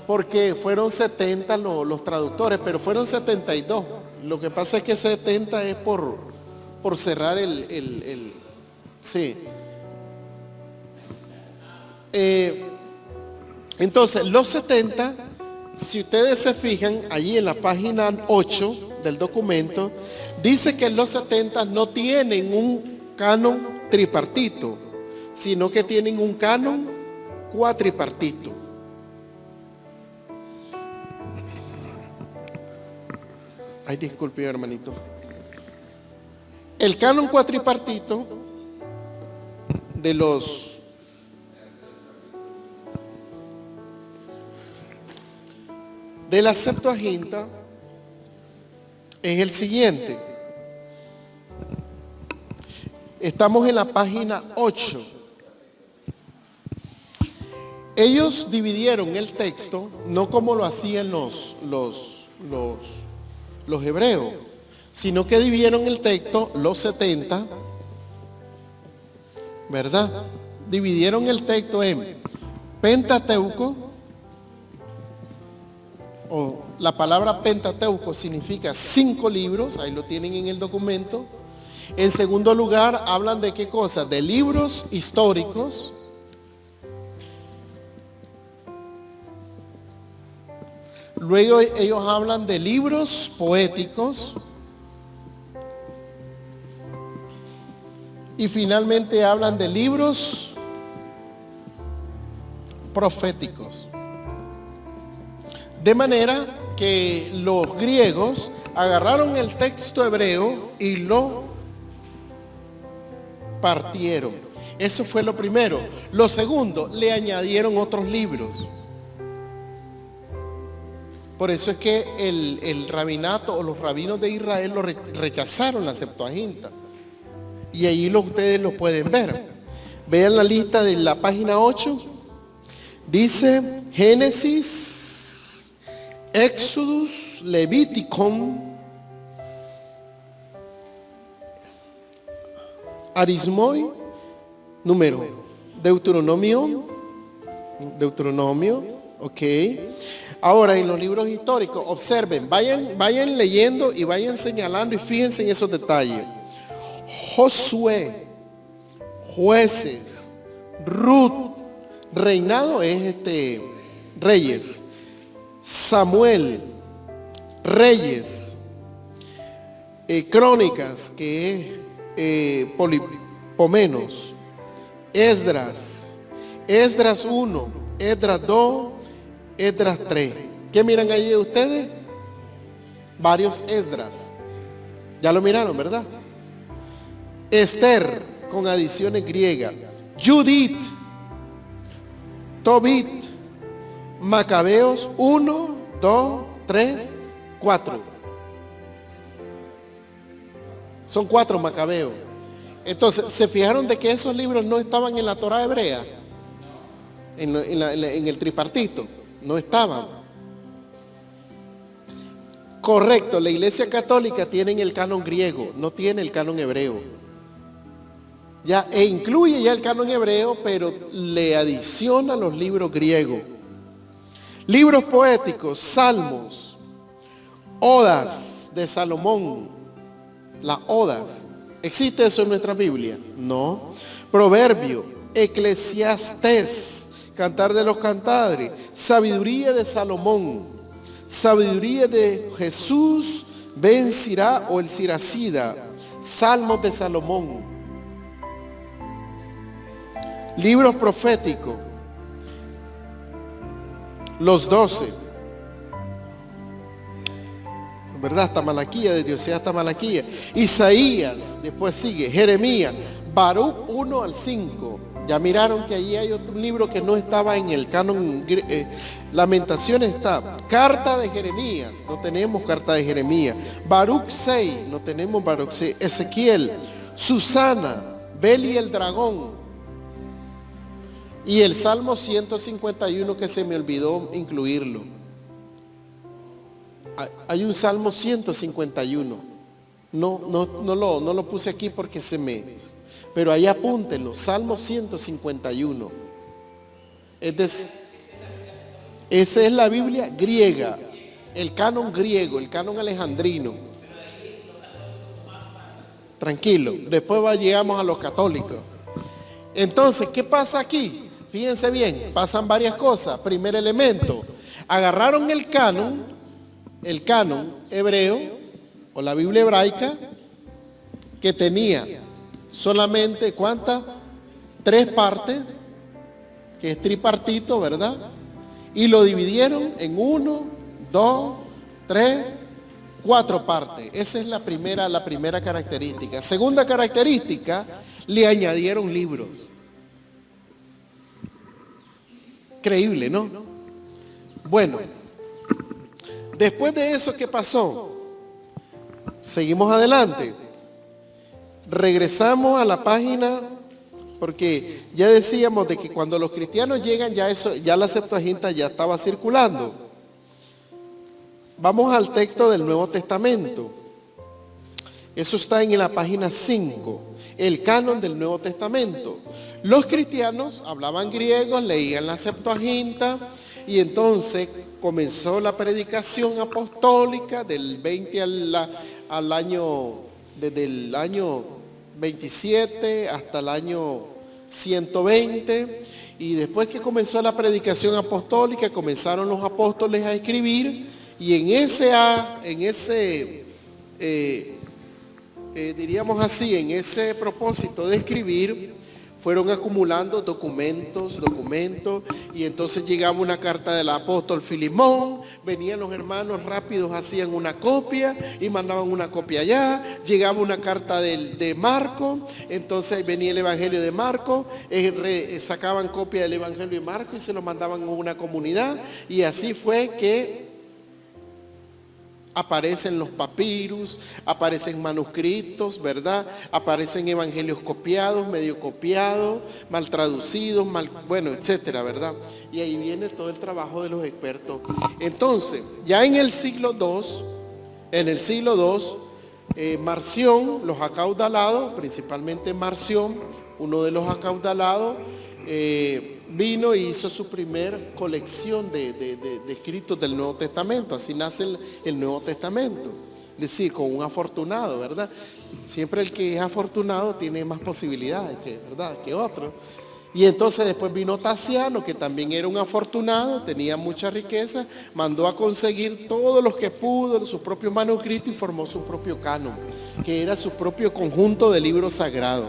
Porque fueron 70 los traductores, pero fueron 72. Lo que pasa es que 70 es por cerrar Sí. Entonces, los 70, si ustedes se fijan, allí en la página 8 del documento, dice que los 70 no tienen un canon tripartito, sino que tienen un canon cuatripartito. Ay, disculpe, hermanito. El canon cuatripartito de la Septuaginta es el siguiente. Estamos en la página 8. Ellos dividieron el texto, no como lo hacían los hebreos, sino que dividieron el texto, los 70, ¿verdad? Dividieron el texto en Pentateuco, o la palabra Pentateuco significa 5 libros, ahí lo tienen en el documento. En segundo lugar, hablan de qué cosa, de libros históricos. Luego ellos hablan de libros poéticos. Y finalmente hablan de libros proféticos. De manera que los griegos agarraron el texto hebreo y lo partieron. Eso fue lo primero. Lo segundo, le añadieron otros libros. Por eso es que el rabinato o los rabinos de Israel lo rechazaron la Septuaginta. Y ahí ustedes lo pueden ver. Vean la lista de la página 8. Dice Génesis, Éxodus, Levítico, Arismoi, número, Deuteronomio, ok. Ahora, en los libros históricos, observen, vayan leyendo y vayan señalando y fíjense en esos detalles. Josué, Jueces, Ruth, reinado es Reyes, Samuel, Reyes, Crónicas, que es Polipomenos, Esdras 1, Esdras 2, Esdras 3. ¿Qué miran allí ustedes? Varios Esdras. Ya lo miraron, ¿verdad? Esther, con adiciones griegas. Judith, Tobit, Macabeos 1, 2, 3, 4. Son 4 Macabeos. Entonces, ¿se fijaron de que esos libros no estaban en la Torá hebrea? En el tripartito. No estaban. Correcto, la Iglesia Católica tiene el canon griego, no tiene el canon hebreo. Ya, incluye ya el canon hebreo, pero le adiciona los libros griegos. Libros poéticos, salmos, odas de Salomón, las odas. ¿Existe eso en nuestra Biblia? No. Proverbio, Eclesiastés, Cantar de los Cantares, sabiduría de Salomón, sabiduría de Jesús, Ben Sirá o el Siracida, Salmos de Salomón. Libros proféticos, los 12, ¿verdad? Hasta Malaquía, de Dios hasta Malaquía. Isaías, después sigue Jeremías, Baruch 1 al 5. Ya miraron que allí hay otro libro que no estaba en el canon. Lamentaciones está. Carta de Jeremías, no tenemos carta de Jeremías. Baruch 6, no tenemos Baruch 6. Ezequiel, Susana, Beli el dragón. Y el Salmo 151 que se me olvidó incluirlo. Hay un Salmo 151. No lo puse aquí porque se me... Pero ahí apúntenlo, Salmo 151. Esa es la Biblia griega, el canon griego, el canon alejandrino. Tranquilo, después llegamos a los católicos. Entonces, ¿qué pasa aquí? Fíjense bien, pasan varias cosas. Primer elemento, agarraron el canon hebreo o la Biblia hebraica, que tenía solamente, ¿cuántas? 3 partes, que es tripartito, ¿verdad? Y lo dividieron en 1, 2, 3, 4 partes. Esa es la primera característica. Segunda característica, le añadieron libros. Increíble, ¿no? Bueno, después de eso, ¿qué pasó? Seguimos adelante. Regresamos a la página, porque ya decíamos de que cuando los cristianos llegan, ya la Septuaginta ya estaba circulando. Vamos al texto del Nuevo Testamento. Eso está en la página 5, el canon del Nuevo Testamento. Los cristianos hablaban griego, leían la Septuaginta, y entonces comenzó la predicación apostólica del 20 al año, desde el año 27 hasta el año 120, y después que comenzó la predicación apostólica, comenzaron los apóstoles a escribir, y diríamos así, en ese propósito de escribir, fueron acumulando documentos, y entonces llegaba una carta del apóstol Filimón, venían los hermanos rápidos, hacían una copia y mandaban una copia allá, llegaba una carta de Marco, entonces venía el Evangelio de Marco, sacaban copia del Evangelio de Marco y se lo mandaban a una comunidad, y así fue que aparecen los papiros, aparecen manuscritos, ¿verdad? Aparecen evangelios copiados, medio copiados, mal traducidos, bueno, etcétera, ¿verdad? Y ahí viene todo el trabajo de los expertos. Entonces, ya en el siglo II, Marción, los acaudalados, principalmente Marción, uno de los acaudalados, vino y hizo su primer colección de escritos del Nuevo Testamento. Así nace el Nuevo Testamento. Es decir, con un afortunado, ¿verdad? Siempre el que es afortunado tiene más posibilidades, ¿verdad?, que otro. Y entonces después vino Tasiano, que también era un afortunado, tenía mucha riqueza, mandó a conseguir todos los que pudo, sus propios manuscritos, y formó su propio canon, que era su propio conjunto de libros sagrados.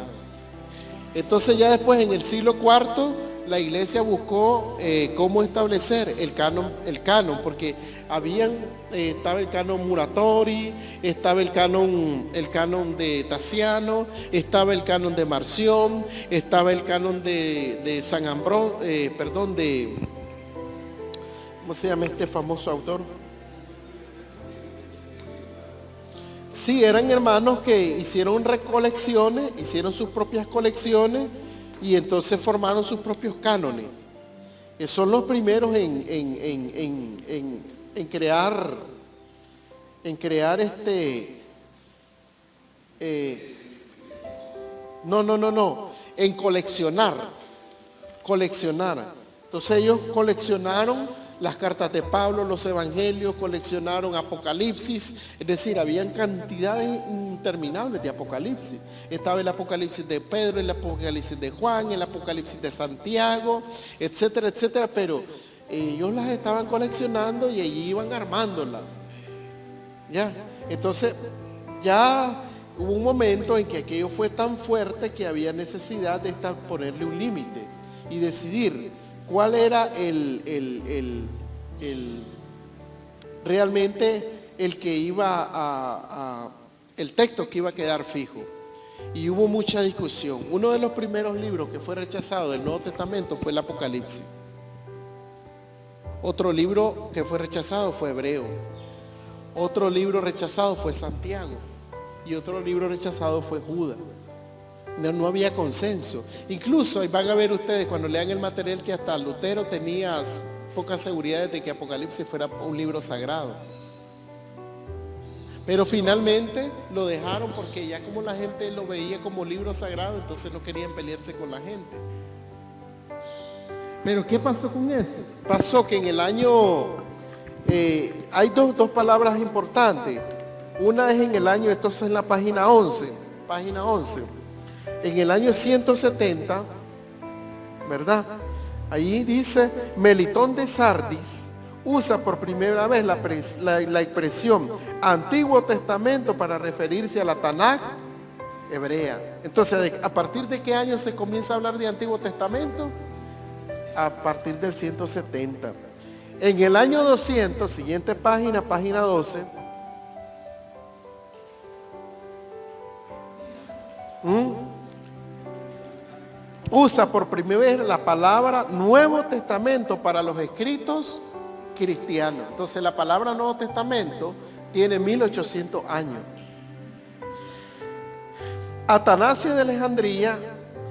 Entonces ya después, en el siglo IV, la iglesia buscó cómo establecer el canon, porque estaba el canon Muratori, estaba el canon de Tasiano, estaba el canon de Marción, estaba el canon de San Ambrosio, ¿cómo se llama este famoso autor? Sí, eran hermanos que hicieron recolecciones, hicieron sus propias colecciones, y entonces formaron sus propios cánones. Son los primeros en crear en coleccionar. Entonces ellos coleccionaron las cartas de Pablo, los evangelios, coleccionaron Apocalipsis, es decir, habían cantidades interminables de Apocalipsis. Estaba el Apocalipsis de Pedro, el Apocalipsis de Juan, el Apocalipsis de Santiago, etcétera, etcétera, pero ellos las estaban coleccionando y allí iban armándolas. ¿Ya? Entonces, ya hubo un momento en que aquello fue tan fuerte que había necesidad de ponerle un límite y decidir cuál era realmente el que iba el texto que iba a quedar fijo. Y hubo mucha discusión. Uno de los primeros libros que fue rechazado del Nuevo Testamento fue el Apocalipsis. Otro libro que fue rechazado fue Hebreo. Otro libro rechazado fue Santiago. Y otro libro rechazado fue Judas. No había consenso. Incluso van a ver ustedes cuando lean el material que hasta Lutero tenía pocas seguridades de que Apocalipsis fuera un libro sagrado. Pero finalmente lo dejaron porque ya como la gente lo veía como libro sagrado, entonces no querían pelearse con la gente. Pero ¿qué pasó con eso? Pasó que en el año, hay dos palabras importantes. Una es en el año, esto es en la página 11, página 11. En el año 170, ¿verdad? Ahí dice, Melitón de Sardis usa por primera vez la expresión Antiguo Testamento para referirse a la Tanaj hebrea. Entonces, ¿a partir de qué año se comienza a hablar de Antiguo Testamento? A partir del 170. En el año 200, siguiente página, página 12, usa por primera vez la palabra Nuevo Testamento para los escritos cristianos. Entonces la palabra Nuevo Testamento tiene 1800 años. Atanasio de Alejandría,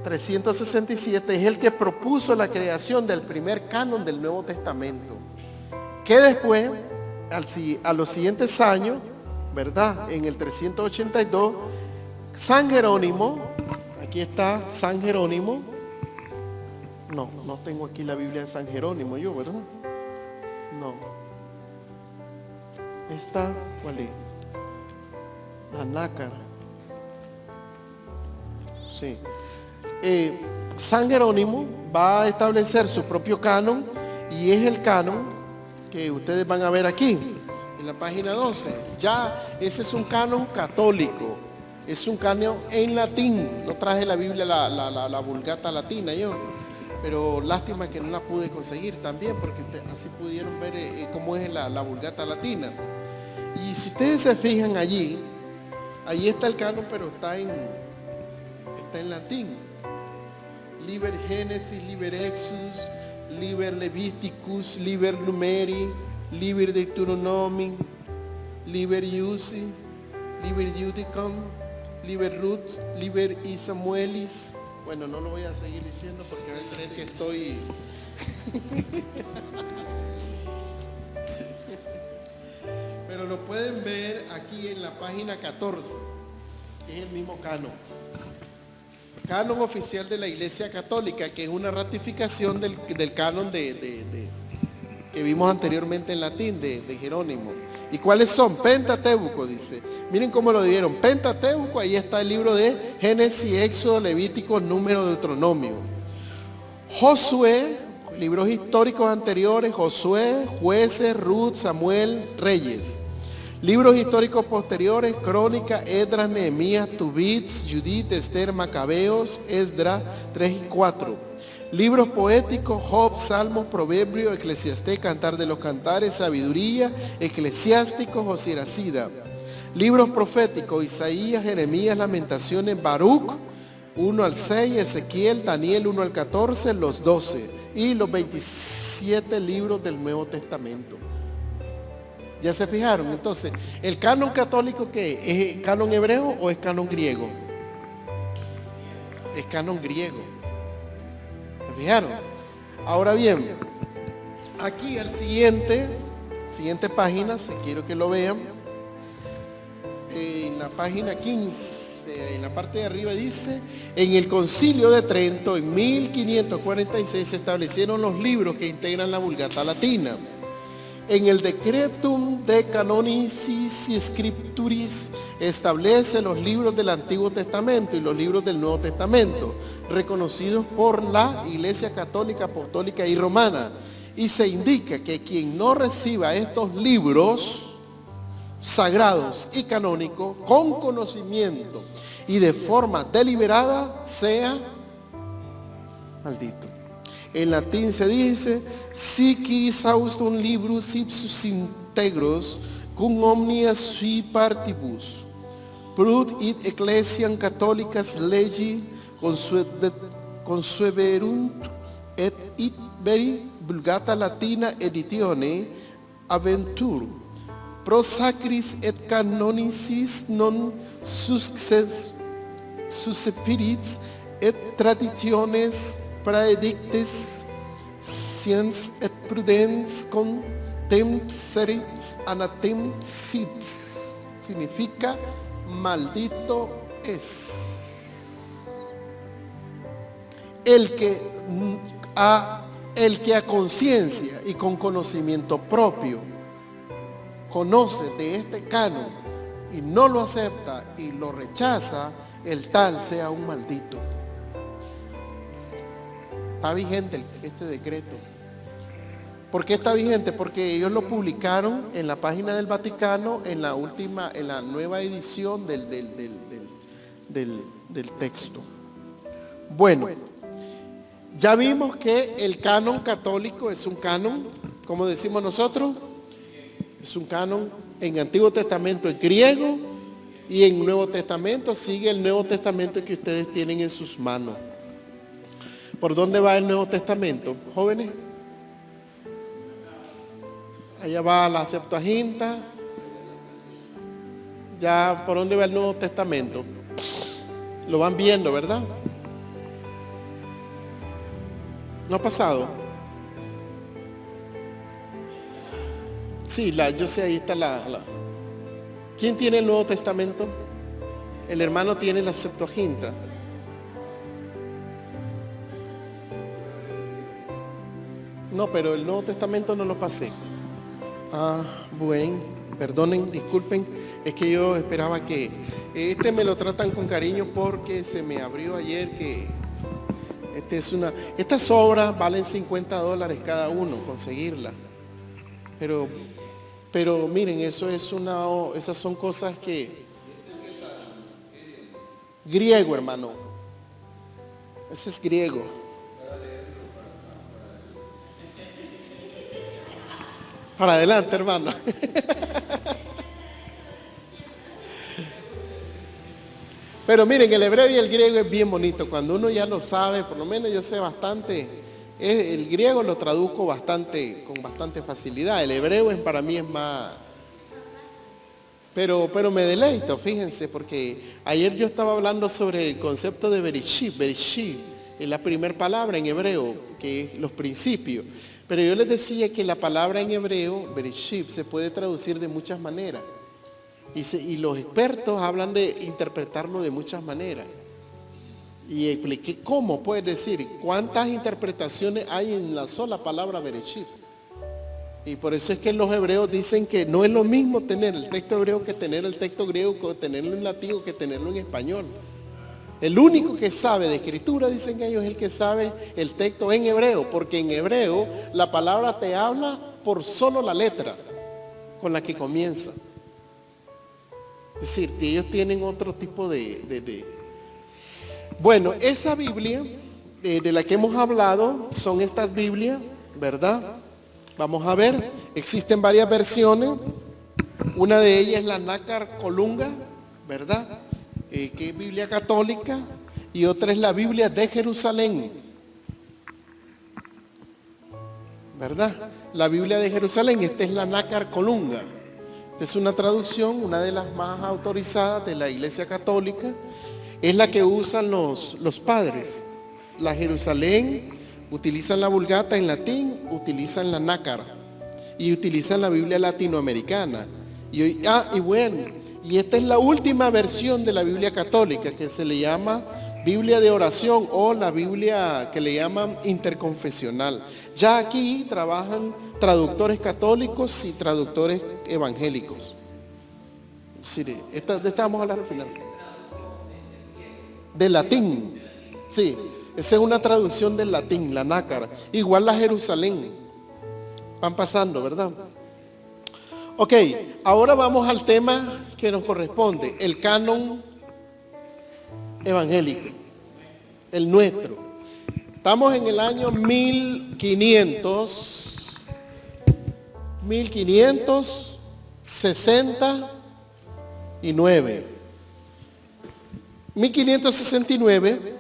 367, es el que propuso la creación del primer canon del Nuevo Testamento, que después, a los siguientes años, ¿verdad? En el 382, San Jerónimo, aquí está San Jerónimo, no tengo aquí la Biblia de San Jerónimo yo, ¿verdad? No. Esta, ¿cuál es? La nácara. Sí. San Jerónimo va a establecer su propio canon y es el canon que ustedes van a ver aquí, en la página 12. Ya ese es un canon católico, es un canon en latín. No traje la Biblia, la Vulgata latina yo, pero lástima que no la pude conseguir también, porque así pudieron ver cómo es la Vulgata latina. Y si ustedes se fijan allí está el canon, pero está en latín. Liber Génesis, Liber Exodus, Liber Leviticus, Liber Numeri, Liber Deuteronomi, Liber Iusi, Liber Judicum, Liber Ruth, Liber y Samuelis. Bueno, no lo voy a seguir diciendo porque van a creer que estoy... Pero lo pueden ver aquí en la página 14, que es el mismo canon. Canon oficial de la Iglesia Católica, que es una ratificación del canon que vimos anteriormente en latín, de Jerónimo. ¿Y cuáles son? Pentateuco, dice. Miren cómo lo dividieron. Pentateuco, ahí está el libro de Génesis, Éxodo, Levítico, Número, Deuteronomio. Josué, libros históricos anteriores, Josué, Jueces, Ruth, Samuel, Reyes. Libros históricos posteriores, Crónica, Esdras, Nehemías, Tobit, Judith, Esther, Macabeos, Esdras 3 y 4. Libros poéticos, Job, Salmos, Proverbios, Eclesiastés, Cantar de los Cantares, Sabiduría, Eclesiásticos o Siracida. Libros proféticos, Isaías, Jeremías, Lamentaciones, Baruch 1 al 6, Ezequiel, Daniel 1 al 14, los 12 y los 27 libros del Nuevo Testamento. ¿Ya se fijaron? Entonces, ¿el canon católico qué? ¿Es canon hebreo o es canon griego? Es canon griego. ¿Se fijaron? Ahora bien, aquí al siguiente página, si quiero que lo vean, en la página 15, en la parte de arriba dice, en el Concilio de Trento, en 1546, se establecieron los libros que integran la Vulgata latina. En el Decretum de Canonicis y Scripturis establece los libros del Antiguo Testamento y los libros del Nuevo Testamento, reconocidos por la Iglesia Católica, Apostólica y Romana. Y se indica que quien no reciba estos libros sagrados y canónicos con conocimiento y de forma deliberada sea maldito. En latín se dice, sici exhaustum librus ipsus integros cum omnia sui partibus, prut id ecclesiam catholicas legi consueverunt et id veri Vulgata latina editione aventur pro sacris et canonicis non suscepirits et traditiones praedictis sciens et prudens contempserit anatem sit. Significa maldito es el que a conciencia y con conocimiento propio conoce de este canon y no lo acepta y lo rechaza, el tal sea un maldito. Está vigente este decreto. ¿Por qué está vigente? Porque ellos lo publicaron en la página del Vaticano en la nueva edición del texto. Bueno, ya vimos que el canon católico es un canon, como decimos nosotros, es un canon en Antiguo Testamento en griego y en Nuevo Testamento sigue el Nuevo Testamento que ustedes tienen en sus manos. ¿Por dónde va el Nuevo Testamento, jóvenes? Allá va la Septuaginta. Ya, ¿por dónde va el Nuevo Testamento? Lo van viendo, ¿verdad? ¿No ha pasado? Sí, yo sé, ahí está ¿Quién tiene el Nuevo Testamento? El hermano tiene la Septuaginta. No, pero el Nuevo Testamento no lo pasé. Bueno, perdonen, disculpen, es que yo esperaba que me lo tratan con cariño porque se me abrió ayer que estas obras valen $50 cada uno conseguirla, pero miren, esas son cosas que griego, hermano, ese es griego. Para adelante, hermano. Pero miren, el hebreo y el griego es bien bonito. Cuando uno ya lo sabe, por lo menos yo sé bastante, el griego lo traduzco con bastante facilidad. El hebreo para mí es más. Pero me deleito, fíjense, porque ayer yo estaba hablando sobre el concepto de Bereshit. Bereshit es la primera palabra en hebreo, que es los principios. Pero yo les decía que la palabra en hebreo, Bereshit, se puede traducir de muchas maneras. Y los expertos hablan de interpretarlo de muchas maneras. Y expliqué cómo, puedes decir, cuántas interpretaciones hay en la sola palabra Bereshit. Y por eso es que los hebreos dicen que no es lo mismo tener el texto hebreo que tener el texto griego, que tenerlo en latín o que tenerlo en español. El único que sabe de escritura, dicen ellos, es el que sabe el texto en hebreo, porque en hebreo la palabra te habla por solo la letra con la que comienza. Es decir, que ellos tienen otro tipo de... Bueno, esa Biblia de la que hemos hablado son estas Biblias, ¿verdad? Vamos a ver, existen varias versiones. Una de ellas es la Nácar Colunga, ¿verdad? Que es Biblia católica, y otra es la Biblia de Jerusalén, ¿verdad? La Biblia de Jerusalén, esta es la Nácar Colunga. Esta es una traducción, una de las más autorizadas de la Iglesia Católica, es la que usan los padres. La Jerusalén, utilizan la Vulgata en latín, utilizan la Nácar y utilizan la Biblia latinoamericana. Y esta es la última versión de la Biblia católica, que se le llama Biblia de oración o la Biblia que le llaman interconfesional. Ya aquí trabajan traductores católicos y traductores evangélicos. Sí, de esta vamos a hablar al final. Del latín, sí, esa es una traducción del latín, la Nácar. Igual la Jerusalén. Van pasando, ¿verdad? Ok, ahora vamos al tema que nos corresponde, el canon evangélico, el nuestro. Estamos en el año 1569. 1569,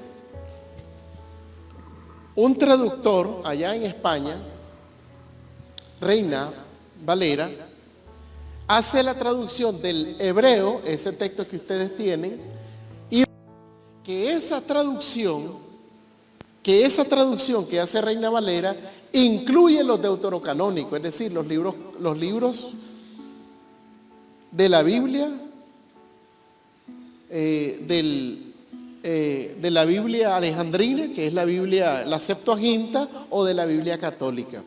un traductor allá en España, Reina Valera, hace la traducción del hebreo, ese texto que ustedes tienen, y que esa traducción que hace Reina Valera incluye los deuterocanónicos, es decir, los libros de la Biblia, de la Biblia alejandrina, que es la Septuaginta, o de la Biblia católica.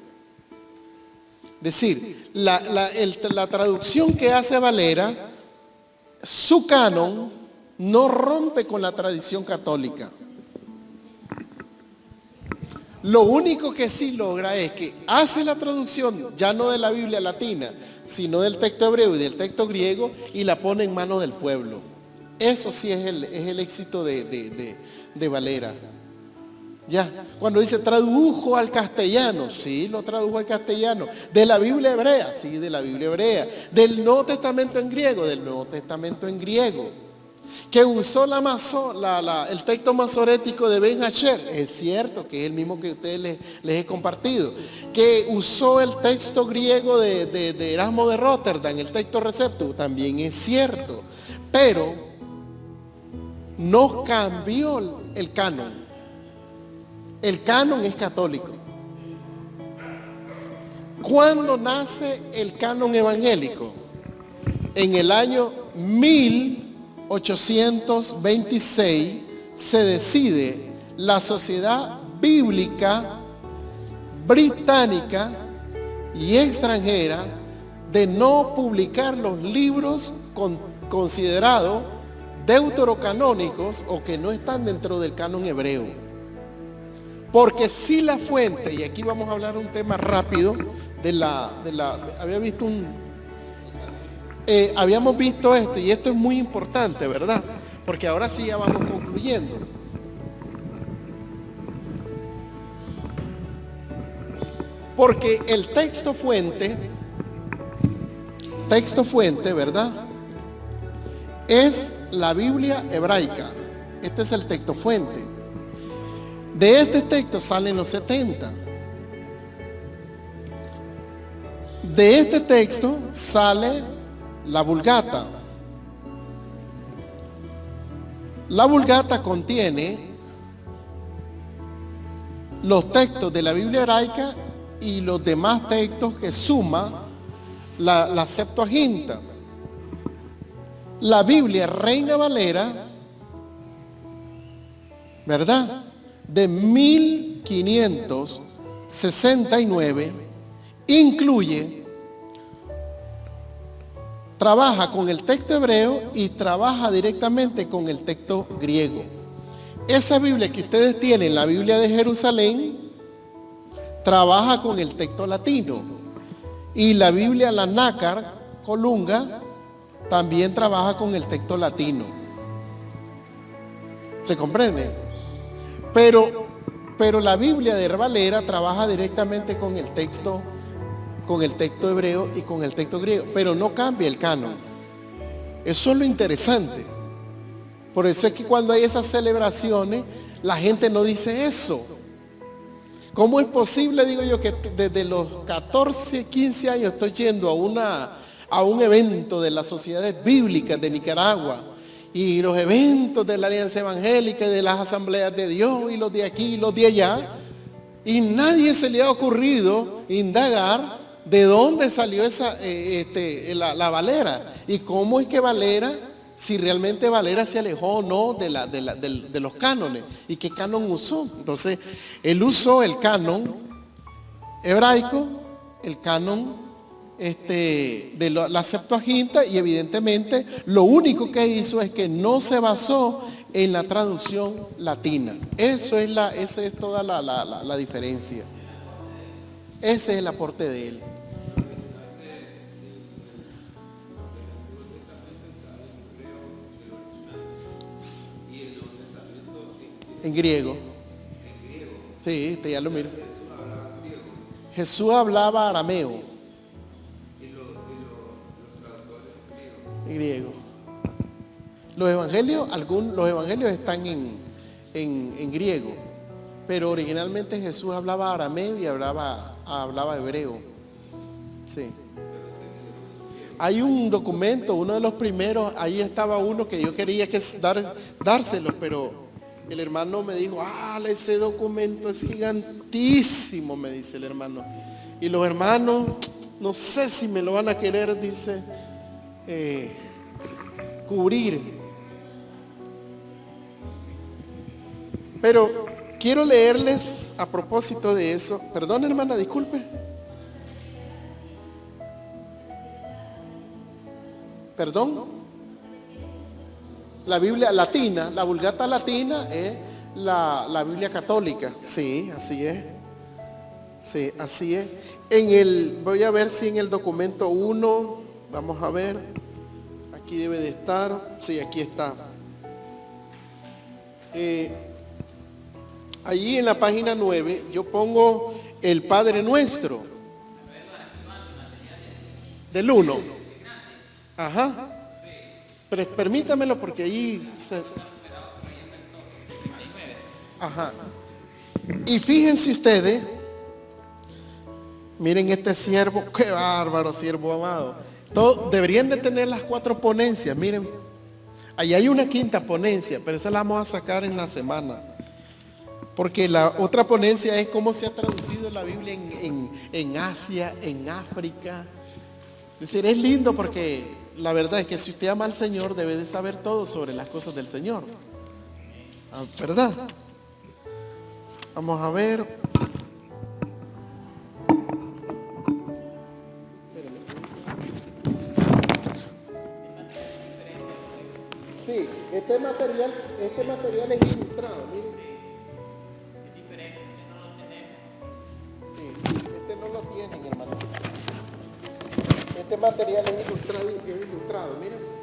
Es decir, la traducción que hace Valera, su canon no rompe con la tradición católica. Lo único que sí logra es que hace la traducción ya no de la Biblia latina, sino del texto hebreo y del texto griego, y la pone en manos del pueblo. Eso sí es el éxito de Valera. Ya, cuando dice tradujo al castellano, sí, lo tradujo al castellano. De la Biblia hebrea, sí, de la Biblia hebrea. Del Nuevo Testamento en griego, del Nuevo Testamento en griego. Que usó el texto masorético de Ben Hacher, es cierto, que es el mismo que a ustedes les he compartido. Que usó el texto griego de Erasmo de Rotterdam, el texto recepto, también es cierto. Pero no cambió el canon. El canon es católico. ¿Cuándo nace el canon evangélico? En el año 1826 se decide la Sociedad Bíblica Británica y extranjera de no publicar los libros considerados deuterocanónicos o que no están dentro del canon hebreo. Porque si la fuente, y aquí vamos a hablar un tema rápido habíamos visto esto, y esto es muy importante, ¿verdad? Porque ahora sí ya vamos concluyendo. Porque el texto fuente, ¿verdad? Es la Biblia hebraica. Este es el texto fuente. De este texto salen los 70. De este texto sale la Vulgata. La Vulgata contiene los textos de la Biblia hebraica y los demás textos que suma la Septuaginta. La Biblia Reina Valera, ¿verdad?, de 1569, trabaja con el texto hebreo y trabaja directamente con el texto griego. Esa Biblia que ustedes tienen, la Biblia de Jerusalén, trabaja con el texto latino. Y la Biblia, la Nácar, Colunga, también trabaja con el texto latino. ¿Se comprende? Pero la Biblia de Valera trabaja directamente con el texto hebreo y con el texto griego, pero no cambia el canon. Eso es lo interesante. Por eso es que cuando hay esas celebraciones, la gente no dice eso. ¿Cómo es posible, digo yo, que desde los 14, 15 años estoy yendo a un evento de las sociedades bíblicas de Nicaragua? Y los eventos de la Alianza Evangélica y de las Asambleas de Dios y los de aquí y los de allá, y nadie se le ha ocurrido indagar de dónde salió la Valera y cómo es que Valera, si realmente Valera se alejó o no de los cánones y qué canon usó. Entonces, él usó el canon hebraico, el canon de la Septuaginta, y evidentemente lo único que hizo es que no se basó en la traducción latina. Esa es toda la diferencia. Ese es el aporte de él. En griego. Sí, ya lo miro. Jesús hablaba arameo. Griego. Los evangelios están en griego, pero originalmente Jesús hablaba arameo y hablaba hebreo. Sí. Hay un documento, uno de los primeros, ahí estaba uno que yo quería dárselo, pero el hermano me dijo, ese documento es gigantísimo, me dice el hermano. Y los hermanos, no sé si me lo van a querer, dice, cubrir. Pero quiero leerles a propósito de eso. Perdón, hermana, disculpe. Perdón. La Biblia latina, la Vulgata latina es la Biblia católica. Sí, así es. Sí, así es. Voy a ver si en el documento 1, vamos a ver, aquí debe de estar, sí, aquí está. Allí en la página 9 yo pongo el Padre Nuestro del 1. Ajá. Permítamelo porque ahí Ajá. Y fíjense ustedes, miren este siervo, qué bárbaro siervo amado. Deberían de tener las 4 ponencias, miren. Ahí hay una 5ª ponencia, pero esa la vamos a sacar en la semana. Porque la otra ponencia es cómo se ha traducido la Biblia en Asia, en África. Es decir, es lindo porque la verdad es que si usted ama al Señor debe de saber todo sobre las cosas del Señor. ¿Verdad? Vamos a ver. Sí, este material es ilustrado, miren. Es diferente, no lo tenemos. Sí, este no lo tienen, hermano. Este material es ilustrado, miren.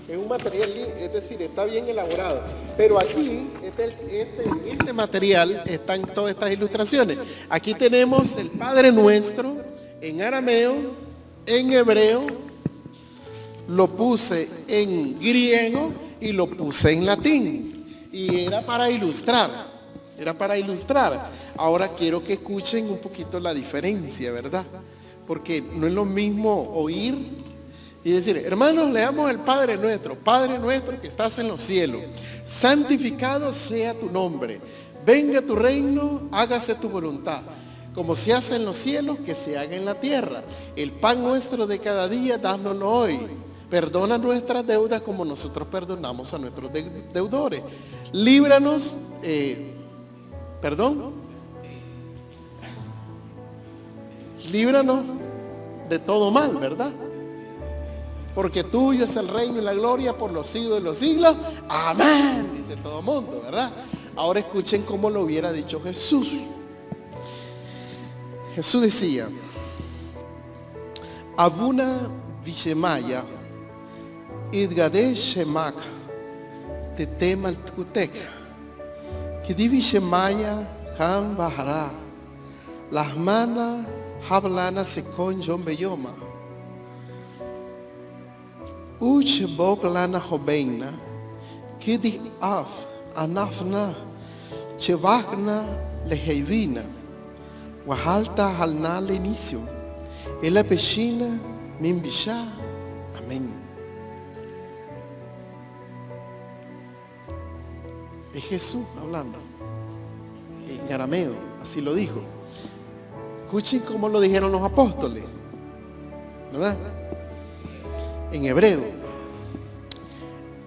Es un material, es decir, está bien elaborado. Pero aquí, este material, están todas estas ilustraciones. Aquí tenemos el Padre Nuestro en arameo, en hebreo, lo puse en griego y lo puse en latín. Y era para ilustrar. Ahora quiero que escuchen un poquito la diferencia, ¿verdad? Porque no es lo mismo oír y decir, hermanos, leamos el Padre Nuestro que estás en los cielos, santificado sea tu nombre, venga tu reino, hágase tu voluntad, como se hace en los cielos, que se haga en la tierra. El pan nuestro de cada día, dánoslo hoy. Perdona nuestras deudas como nosotros perdonamos a nuestros deudores. Líbranos, líbranos de todo mal, ¿verdad? Porque tuyo es el reino y la gloria por los siglos de los siglos. Amén, dice todo el mundo, ¿verdad? Ahora escuchen cómo lo hubiera dicho Jesús. Jesús decía, Abuna Vishemaya, Idgade Shemak, Tetemal Kutek, Kidi Vishemaya, Han Bahara, Las manas Hablana Sekon John Beyoma. Uch bok lana hobeina, kidi af, anafna, chevagna lehevina, wahalta halna le inicio, ela pechina, mimbisha, amén. Es Jesús hablando, en arameo, así lo dijo. Escuchen cómo lo dijeron los apóstoles, ¿verdad? En hebreo,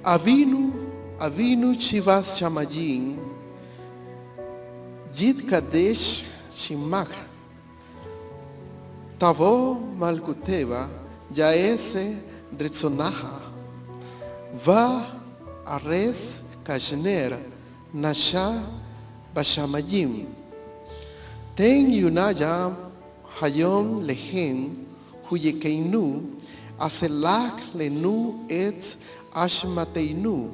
Avinu Chivas Shamayim, Yid Kadesh Shimach, Tavo Malkuteva, Yaese Retzonaha, Va Ares Kashner, Nasha Bashamayim, Ten Yunayam Hayom Lehen, Huyekeinu, Aselak lenu et ashmateinu,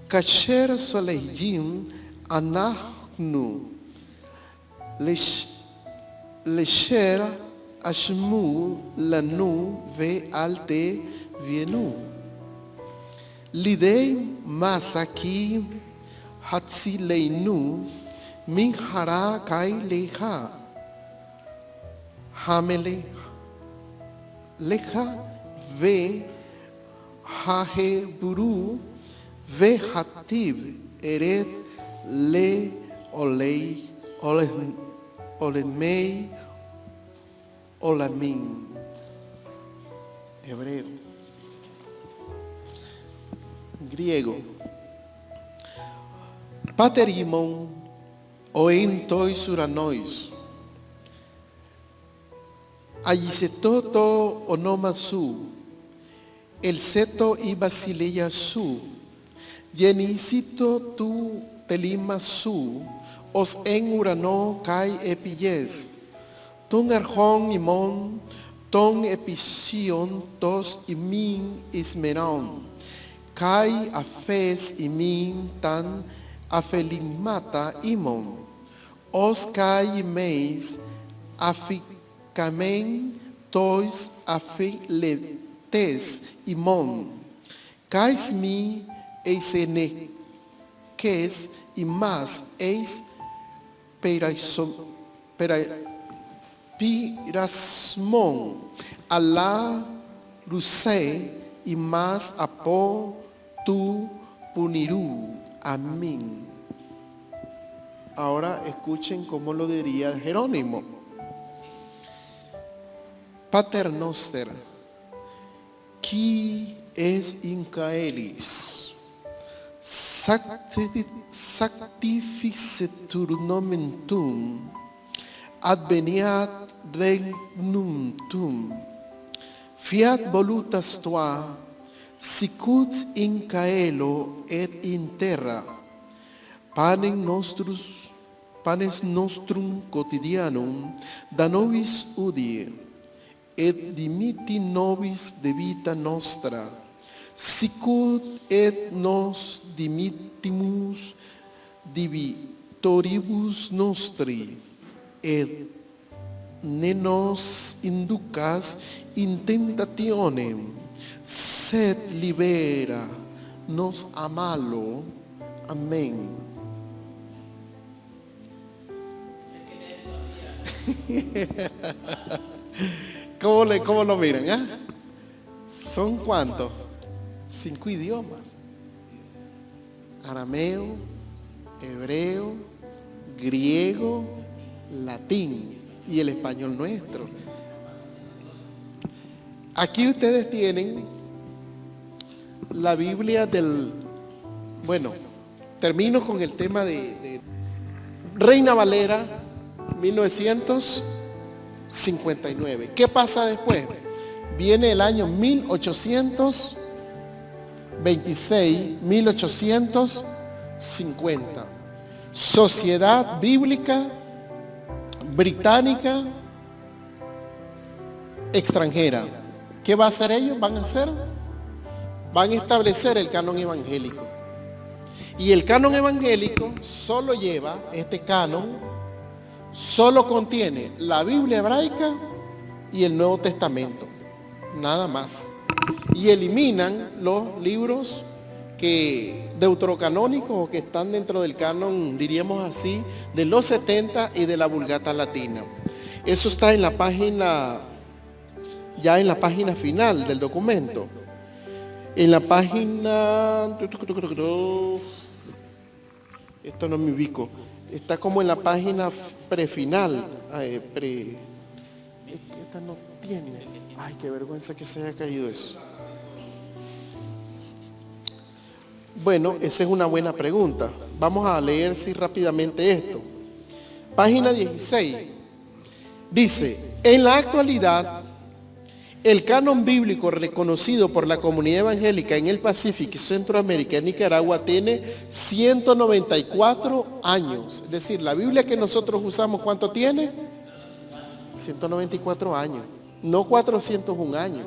kasher solehjim anachnu, lesher ashmu lanu ve alte vienu. Lidei masaki hatzileinu min hara kai leha, hamele Lecha ve haheburu ve hativ eret le olei olemei olamin. Hebreo. Griego. Paterimon oentoi suranois. Ayisetoto onomasu, el seto y basileia su, yenicito tu telima su, os en urano kai epilles, ton arjón imon, ton epision tos imin ismeron, kai afes imin tan afelimata imon, os kai meis aficamen tois afiletes imon, kais mi eisene kes y más eis pirasmon ala luce y más apo tu puniru. Amén. Ahora escuchen cómo lo diría Jerónimo. Pater noster, qui es in caelis, sanctificetur nomen tuum, adveniat regnum tuum, fiat voluntas tua, sicut in caelo et in terra, panes nostrum quotidianum da nobis udie, et dimitti nobis debita nostra, sicut et nos dimittimus debitoribus nostri, et ne nos inducas in tentationem, sed libera nos a malo. Amén. ¿Cómo lo miran? ¿Son cuántos? 5 idiomas. Arameo, hebreo, griego, latín y el español nuestro. Aquí ustedes tienen la Biblia bueno, termino con el tema de Reina Valera 1959. ¿Qué pasa después? Viene el año 1826, 1850. Sociedad Bíblica Británica Extranjera. ¿Qué va a hacer ellos? Van a establecer el canon evangélico. Y el canon evangélico solo lleva, este canon, solo contiene la Biblia hebraica y el Nuevo Testamento. Nada más. Y eliminan los libros deuterocanónicos o que están dentro del canon, diríamos así, de los 70 y de la Vulgata Latina. Eso está en la página, ya en la página final del documento. En la página, esto no me ubico, está como en la página prefinal, esta no tiene, ay, qué vergüenza que se haya caído eso. Bueno, esa es una buena pregunta. Vamos a leer rápidamente esto. Página 16. Dice, en la actualidad, el canon bíblico reconocido por la comunidad evangélica en el Pacífico, Centroamérica y Nicaragua tiene 194 años. Es decir, la Biblia que nosotros usamos, ¿cuánto tiene? 194 años, no 401 años.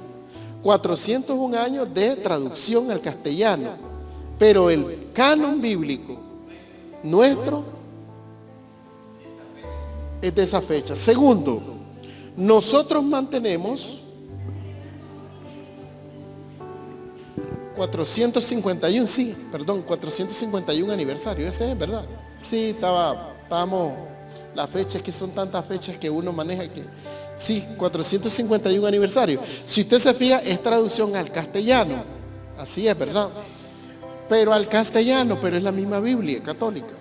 401 años de traducción al castellano. Pero el canon bíblico nuestro es de esa fecha. Segundo, nosotros mantenemos 451 aniversario, ese es, ¿verdad? Sí, estábamos, las fechas, que son tantas fechas que uno maneja que, sí, 451 aniversario. Si usted se fija, es traducción al castellano, así es, ¿verdad? Pero al castellano, pero es la misma Biblia católica.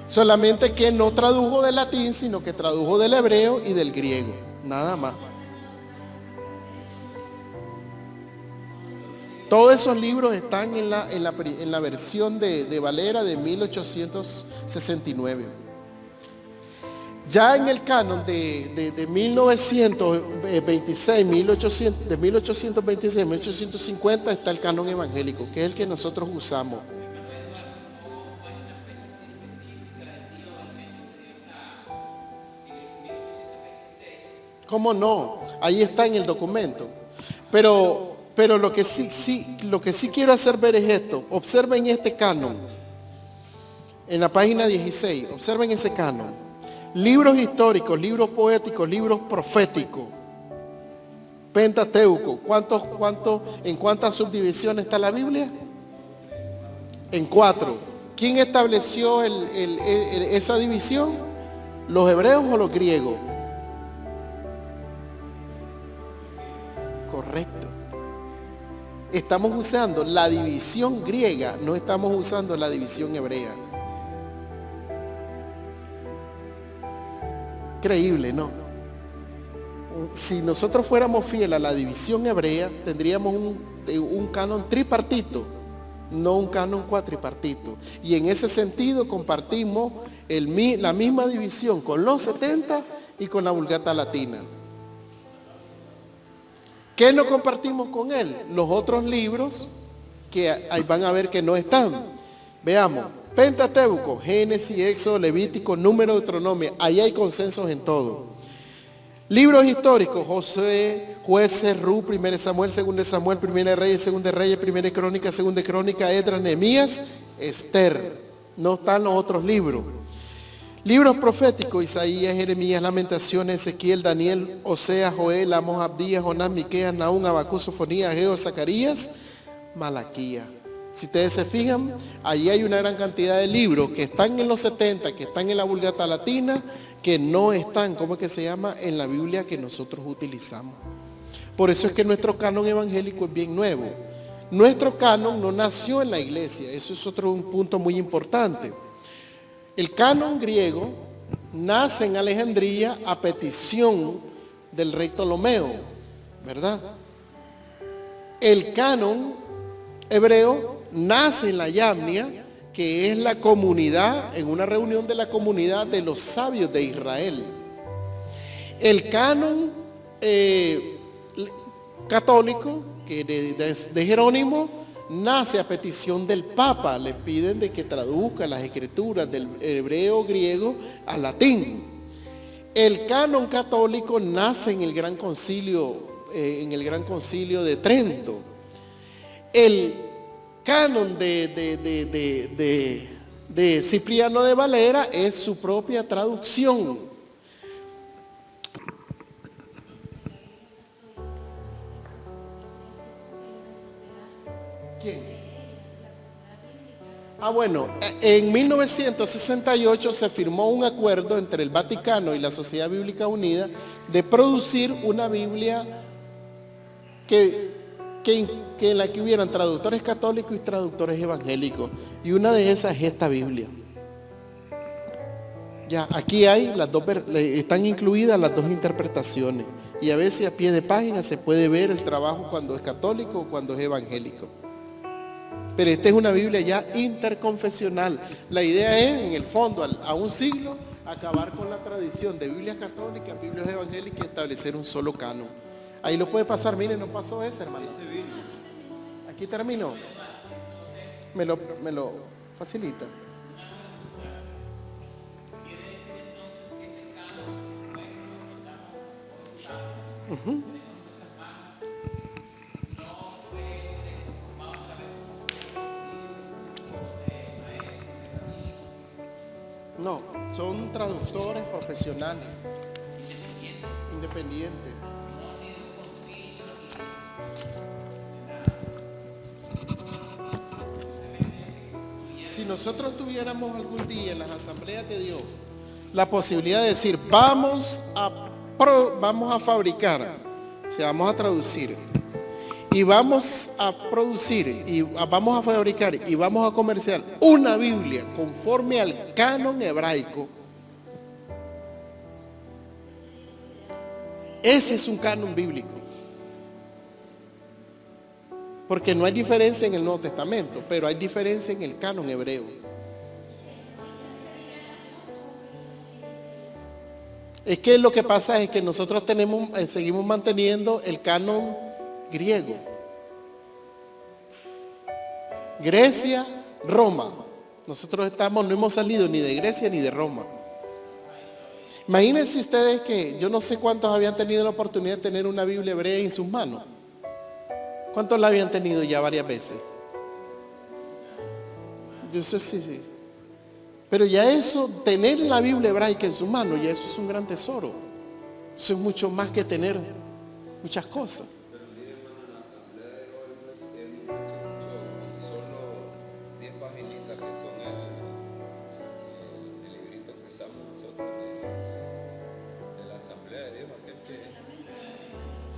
Solamente que no tradujo del latín, sino que tradujo del hebreo y del griego, nada más. Todos esos libros están en la versión de Valera de 1869. Ya en el canon de 1926, 1800, de 1826, 1850 está el canon evangélico, que es el que nosotros usamos. ¿Cómo no? Ahí está en el documento. Pero lo que sí quiero hacer ver es esto. Observen este canon. En la página 16, observen ese canon. Libros históricos, libros poéticos, libros proféticos. Pentateuco. ¿En cuántas subdivisiones está la Biblia? En 4. ¿Quién estableció esa división? ¿Los hebreos o los griegos? Correcto. Estamos usando la división griega, no estamos usando la división hebrea. Increíble, ¿no? Si nosotros fuéramos fieles a la división hebrea, tendríamos un canon tripartito, no un canon cuatripartito. Y en ese sentido compartimos la misma división con los 70 y con la Vulgata Latina. ¿Qué no compartimos con él? Los otros libros que ahí van a ver que no están. Veamos, Pentateuco, Génesis, Éxodo, Levítico, Número, Deuteronomio. Ahí hay consensos en todo. Libros históricos, Josué, Jueces, Ruth, 1 Samuel, 2 Samuel, 1 Reyes, 2 Reyes, 1 Crónica, 2 Crónica, Esdras, Nehemías, Esther. No están los otros libros. Libros proféticos, Isaías, Jeremías, Lamentaciones, Ezequiel, Daniel, Oseas, Joel, Amós, Abdías, Jonás, Miqueas, Nahum, Habacuc, Sofonías, Ageo, Zacarías, Malaquías. Si ustedes se fijan, ahí hay una gran cantidad de libros que están en los 70, que están en la Vulgata Latina, que no están, ¿cómo es que se llama?, en la Biblia que nosotros utilizamos. Por eso es que nuestro canon evangélico es bien nuevo. Nuestro canon no nació en la iglesia, eso es un punto muy importante. El canon griego nace en Alejandría a petición del rey Ptolomeo, ¿verdad? El canon hebreo nace en la Yamnia, que es la comunidad, en una reunión de la comunidad de los sabios de Israel. El canon católico, que de Jerónimo, nace a petición del Papa. Le piden de que traduzca las escrituras del hebreo griego al latín. El canon católico nace en el Gran Concilio, de Trento. El canon de Cipriano de Valera es su propia traducción. ¿Quién? Bueno, en 1968 se firmó un acuerdo entre el Vaticano y la Sociedad Bíblica Unida de producir una Biblia en la que hubieran traductores católicos y traductores evangélicos. Y una de esas es esta Biblia. Ya, aquí hay están incluidas las dos interpretaciones. Y a veces a pie de página se puede ver el trabajo cuando es católico o cuando es evangélico. Pero esta es una Biblia ya interconfesional. La idea es, en el fondo, a un siglo, acabar con la tradición de Biblias católicas, Biblias evangélicas y establecer un solo canon. Ahí lo puede pasar, miren, no pasó ese, hermano. Aquí terminó. Me lo facilita. No, son traductores profesionales, independientes. Si nosotros tuviéramos algún día en las asambleas de Dios la posibilidad de decir, vamos a fabricar, o sea, vamos a traducir, y vamos a producir, y vamos a fabricar, y vamos a comerciar una Biblia conforme al canon hebraico, ese es un canon bíblico. Porque no hay diferencia en el Nuevo Testamento, pero hay diferencia en el canon hebreo. Es que lo que pasa es que nosotros seguimos manteniendo el canon griego. Grecia, Roma. Nosotros no hemos salido ni de Grecia ni de Roma. Imagínense ustedes que yo no sé cuántos habían tenido la oportunidad de tener una Biblia hebrea en sus manos. ¿Cuántos la habían tenido ya varias veces? Yo sé, sí. Pero ya eso, tener la Biblia hebraica en su mano, ya eso es un gran tesoro. Eso es mucho más que tener muchas cosas. Pero miren, hermano, en la asamblea de hoy es mucho, solo 10 paginitas que son el librito que usamos nosotros de la asamblea de Dios, aquel que,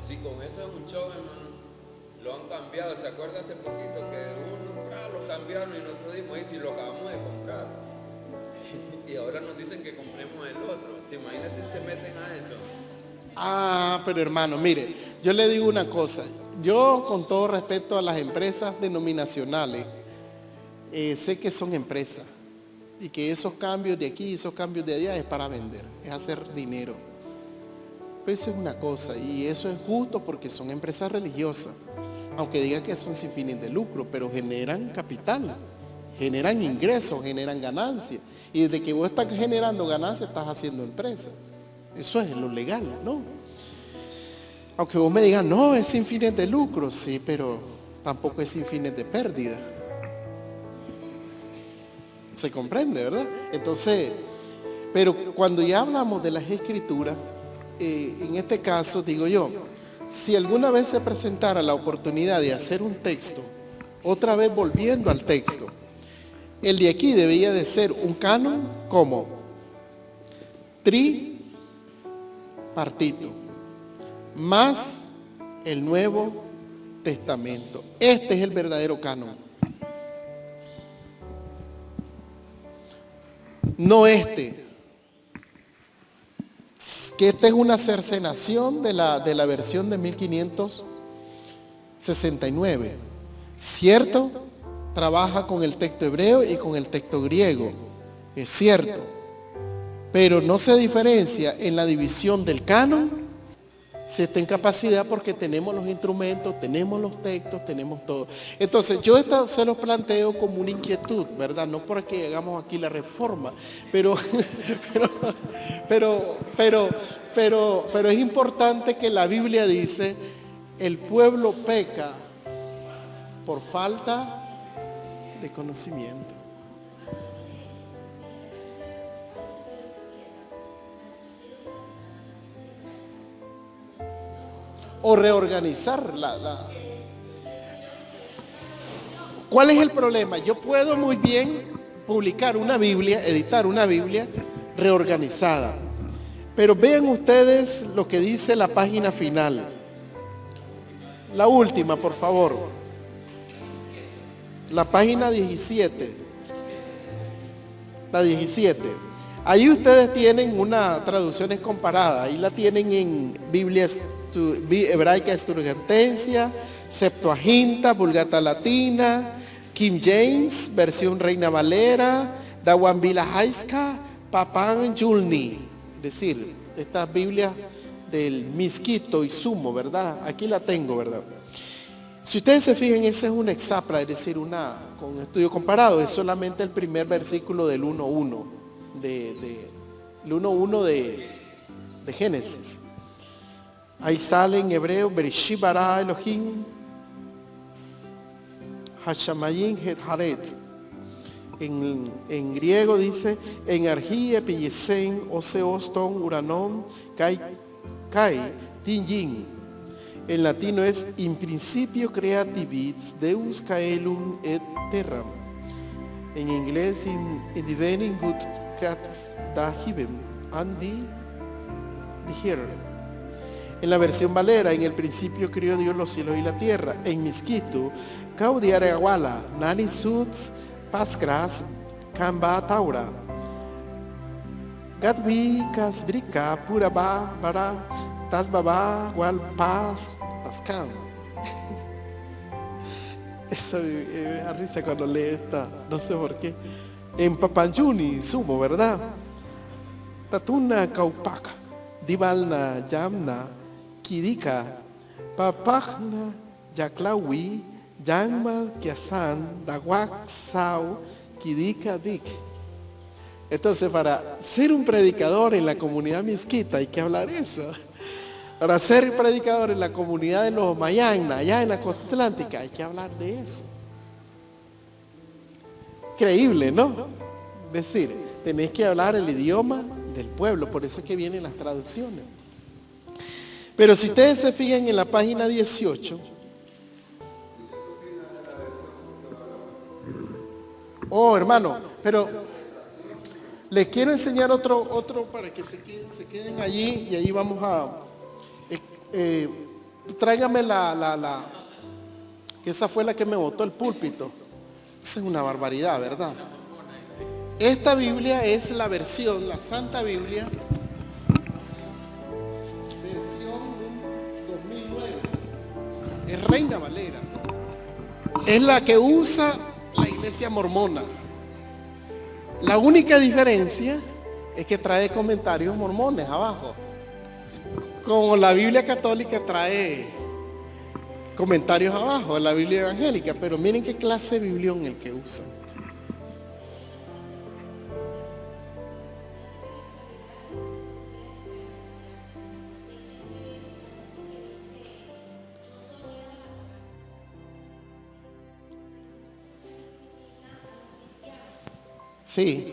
si con eso es un show, hermano, lo han cambiado. ¿Se acuerda hace poquito que uno lo cambiaron y nosotros dijimos, y si lo acabamos de comprar? Y ahora nos dicen que compremos el otro. ¿Te imaginas si se meten a eso? Pero hermano, mire, yo le digo una cosa. Yo, con todo respeto a las empresas denominacionales, sé que son empresas y que esos cambios de aquí, esos cambios de allá es para vender, es hacer dinero. Pero eso es una cosa y eso es justo porque son empresas religiosas. Aunque digan que son sin fines de lucro, pero generan capital, generan ingresos, generan ganancias. Y desde que vos estás generando ganancias, estás haciendo empresa. Eso es lo legal, ¿no? Aunque vos me digas, no, es sin fines de lucro, sí, pero tampoco es sin fines de pérdida. Se comprende, ¿verdad? Entonces, pero cuando ya hablamos de las escrituras, en este caso, digo yo, si alguna vez se presentara la oportunidad de hacer un texto, otra vez volviendo al texto, el de aquí debía de ser un canon como tripartito, más el Nuevo Testamento. Este es el verdadero canon. No este. Que esta es una cercenación de la versión de 1569. ¿Cierto? Trabaja con el texto hebreo y con el texto griego. Es cierto. Pero no se diferencia en la división del canon. Se está en capacidad porque tenemos los instrumentos, tenemos los textos, tenemos todo. Entonces, yo esto se los planteo como una inquietud, ¿verdad? No porque hagamos aquí la reforma, pero es importante que la Biblia dice, el pueblo peca por falta de conocimiento. O reorganizar ¿Cuál es el problema? Yo puedo muy bien publicar una Biblia, editar una Biblia reorganizada. Pero vean ustedes lo que dice la página final. La última, por favor. La página 17. La 17. Ahí ustedes tienen una traducciones comparadas. Ahí la tienen en Biblia Hebraica Esturgentencia, Septuaginta, Vulgata Latina, King James, versión Reina Valera, Dawambila Haiska, Papan Julni. Es decir, estas Biblias del Misquito y Sumo, ¿verdad? Aquí la tengo, ¿verdad? Si ustedes se fijan, esa es una exapra, es decir, con un estudio comparado, es solamente el primer versículo del 1.1 el 1.1 de Génesis. Ahí sale en hebreo, Bereshit bara Elohim Hashamayim het haret. En griego dice, en argie pillesen oseoston uranon kai tinjin. En latino es, in principio creativit Deus caelum et terram. En inglés, in divining good creatus da heaven and the earth. En la versión Valera, en el principio creó Dios los cielos y la tierra. En Misquito, Caudiare Aguala, Nani Suds, Pascras, Kamba Taura. Gatbi, Casbrica, Puraba, Bara, Tasbaba, Gual, Paz, Pascan. Eso me da risa cuando lee esta, no sé por qué. En Papanjuni, Sumo, ¿verdad? Tatuna, Caupaca. Divalna Yamna Kidika Papagna Yaklawi Yangma Kiasan Dawak Sao Kidika Vik. Entonces, para ser un predicador en la comunidad misquita hay que hablar eso. Para ser predicador en la comunidad de los Mayagna, allá en la costa atlántica, hay que hablar de eso. Increíble, ¿no? Es decir, tenés que hablar el idioma del pueblo, por eso es que vienen las traducciones. Pero si ustedes se fijan en la página 18, oh, hermano, pero les quiero enseñar otro para que se queden allí y ahí vamos a... tráigame que esa fue la que me botó el púlpito. Esa es una barbaridad, ¿verdad? Esta Biblia es la versión, la Santa Biblia, versión 2009. Es Reina Valera. Es la que usa la iglesia mormona. La única diferencia es que trae comentarios mormones abajo. Como la Biblia católica trae comentarios abajo de la Biblia evangélica, pero miren qué clase de biblión el que usan. Sí.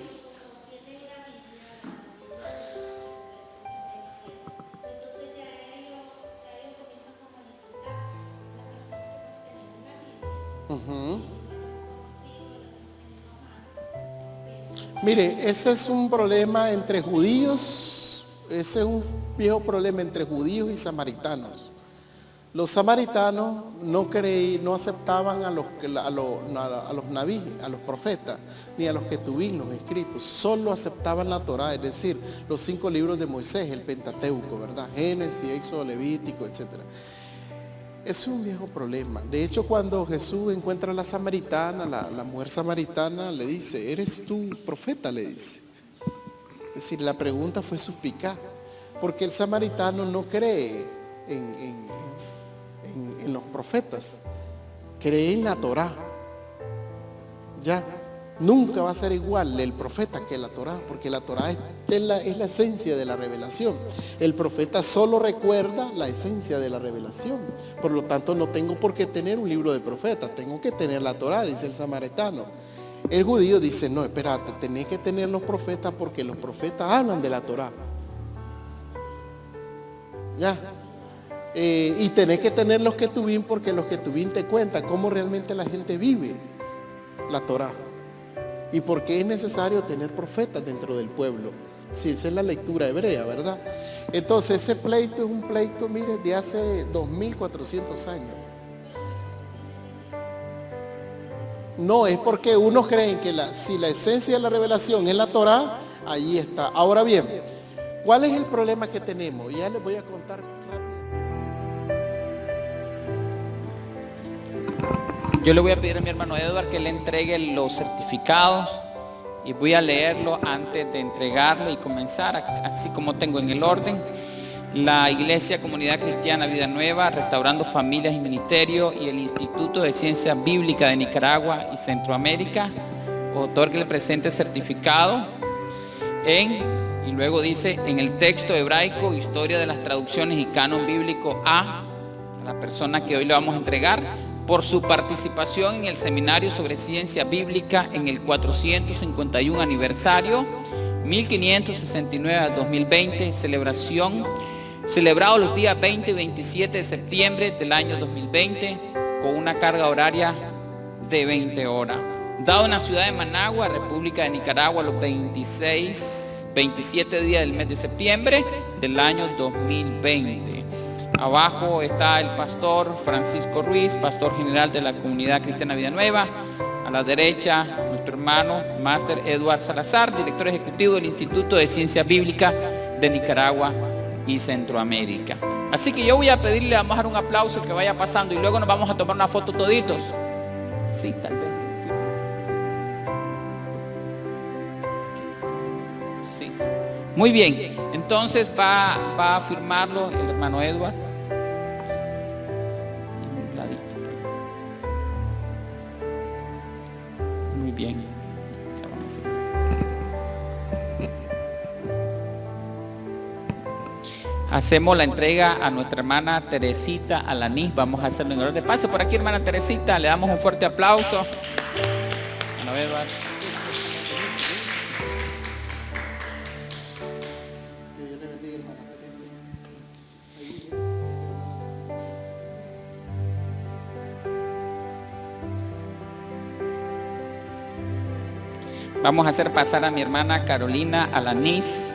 Mire, ese es un problema entre judíos, ese es un viejo problema entre judíos y samaritanos. Los samaritanos no aceptaban a los naví, a los profetas, ni a los que tuvieron los escritos, solo aceptaban la Torá, es decir, los 5 libros de Moisés, el Pentateuco, ¿verdad? Génesis, Éxodo, Levítico, etc. Es un viejo problema. De hecho, cuando Jesús encuentra a la samaritana, la mujer samaritana le dice, ¿eres tú profeta? Le dice. Es decir, la pregunta fue suspicaz, porque el samaritano no cree en los profetas, cree en la Torá. Ya, nunca va a ser igual el profeta que la Torá, porque la Torá es la esencia de la revelación. El profeta solo recuerda la esencia de la revelación. Por lo tanto, no tengo por qué tener un libro de profetas, tengo que tener la Torá, dice el samaritano. El judío dice, no, espérate, tenés que tener los profetas porque los profetas hablan de la Torá. Ya. Y tenés que tener los ketubín porque los ketubín te cuentan cómo realmente la gente vive la Torá y por qué es necesario tener profetas dentro del pueblo. Si esa es la lectura hebrea, ¿verdad? Entonces ese pleito es un pleito, mire, de hace 2400 años. No, es porque unos creen que si la esencia de la revelación es la Torá, ahí está. Ahora bien, ¿cuál es el problema que tenemos? Ya les voy a contar rápido. Yo le voy a pedir a mi hermano Edward que le entregue los certificados y voy a leerlo antes de entregarle y comenzar, así como tengo en el orden. La Iglesia Comunidad Cristiana Vida Nueva, Restaurando Familias y Ministerio y el Instituto de Ciencia Bíblica de Nicaragua y Centroamérica otorga el presente certificado y luego dice en el texto hebraico, Historia de las Traducciones y Canon Bíblico a la persona que hoy le vamos a entregar, por su participación en el seminario sobre ciencia bíblica en el 451 aniversario, 1569 a 2020, celebrado los días 20 y 27 de septiembre del año 2020, con una carga horaria de 20 horas. Dado en la ciudad de Managua, República de Nicaragua, los 27 días del mes de septiembre del año 2020. Abajo está el pastor Francisco Ruiz, pastor general de la Comunidad Cristiana Vida Nueva. A la derecha, nuestro hermano Máster Edward Salazar, director ejecutivo del Instituto de Ciencia Bíblica de Nicaragua y Centroamérica. Así que yo voy a pedirle, vamos a dar un aplauso que vaya pasando y luego nos vamos a tomar una foto toditos. Sí, tal vez. Sí. Muy bien, entonces va a firmarlo el hermano Edward. Un ladito. Muy bien. Hacemos la entrega a nuestra hermana Teresita Alanis. Vamos a hacerlo en orden de pase. Por aquí, hermana Teresita, le damos un fuerte aplauso. Hermano Edward. Vamos a hacer pasar a mi hermana Carolina Alanis,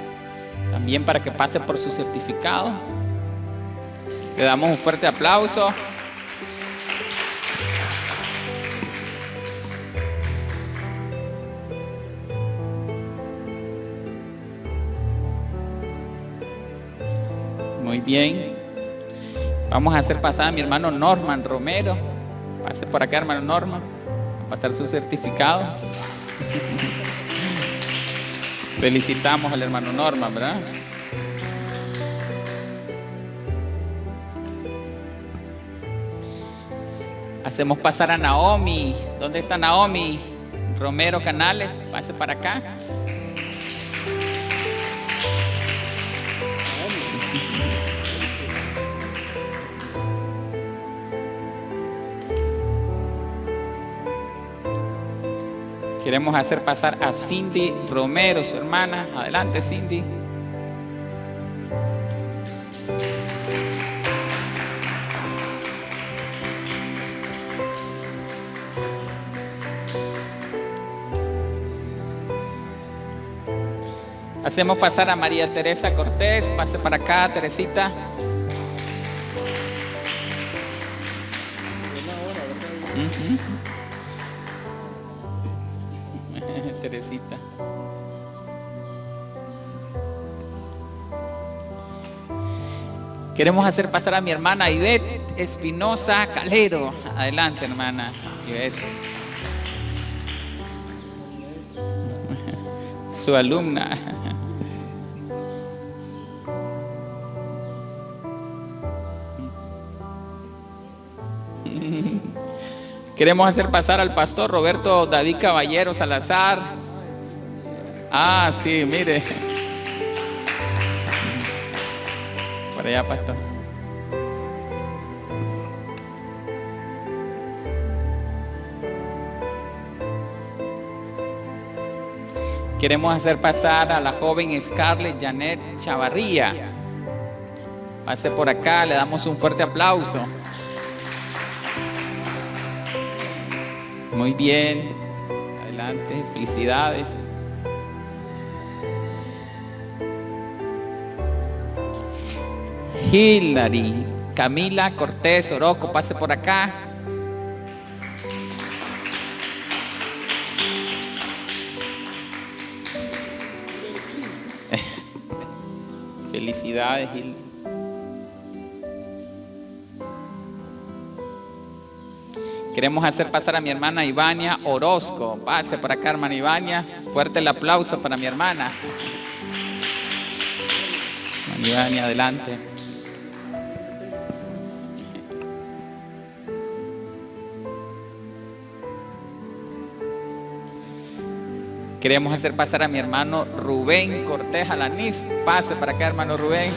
también para que pase por su certificado. Le damos un fuerte aplauso. Muy bien. Vamos a hacer pasar a mi hermano Norman Romero. Pase por acá, hermano Norman, a pasar su certificado. Felicitamos al hermano Norman, ¿verdad? Hacemos pasar a Naomi. ¿Dónde está Naomi? Romero Canales, pase para acá. Queremos hacer pasar a Cindy Romero, su hermana. Adelante, Cindy. Hacemos pasar a María Teresa Cortés. Pase para acá, Teresita. Teresita. Queremos hacer pasar a mi hermana Ivette Espinosa Calero. Adelante, hermana Ivette. Su alumna. Queremos hacer pasar al pastor Roberto David Caballero Salazar. Ah, sí, mire. Por allá, pastor. Queremos hacer pasar a la joven Scarlett Janet Chavarría. Pase por acá, le damos un fuerte aplauso. Muy bien, adelante, felicidades. Hilary Camila Cortés Oroco, pase por acá. Felicidades, Hilary. Queremos hacer pasar a mi hermana Ivania Orozco. Pase por acá, hermana Ivania. Fuerte el aplauso para mi hermana. Hermana Ivania, adelante. Queremos hacer pasar a mi hermano Rubén Cortés Alanis. Pase para acá, hermano Rubén.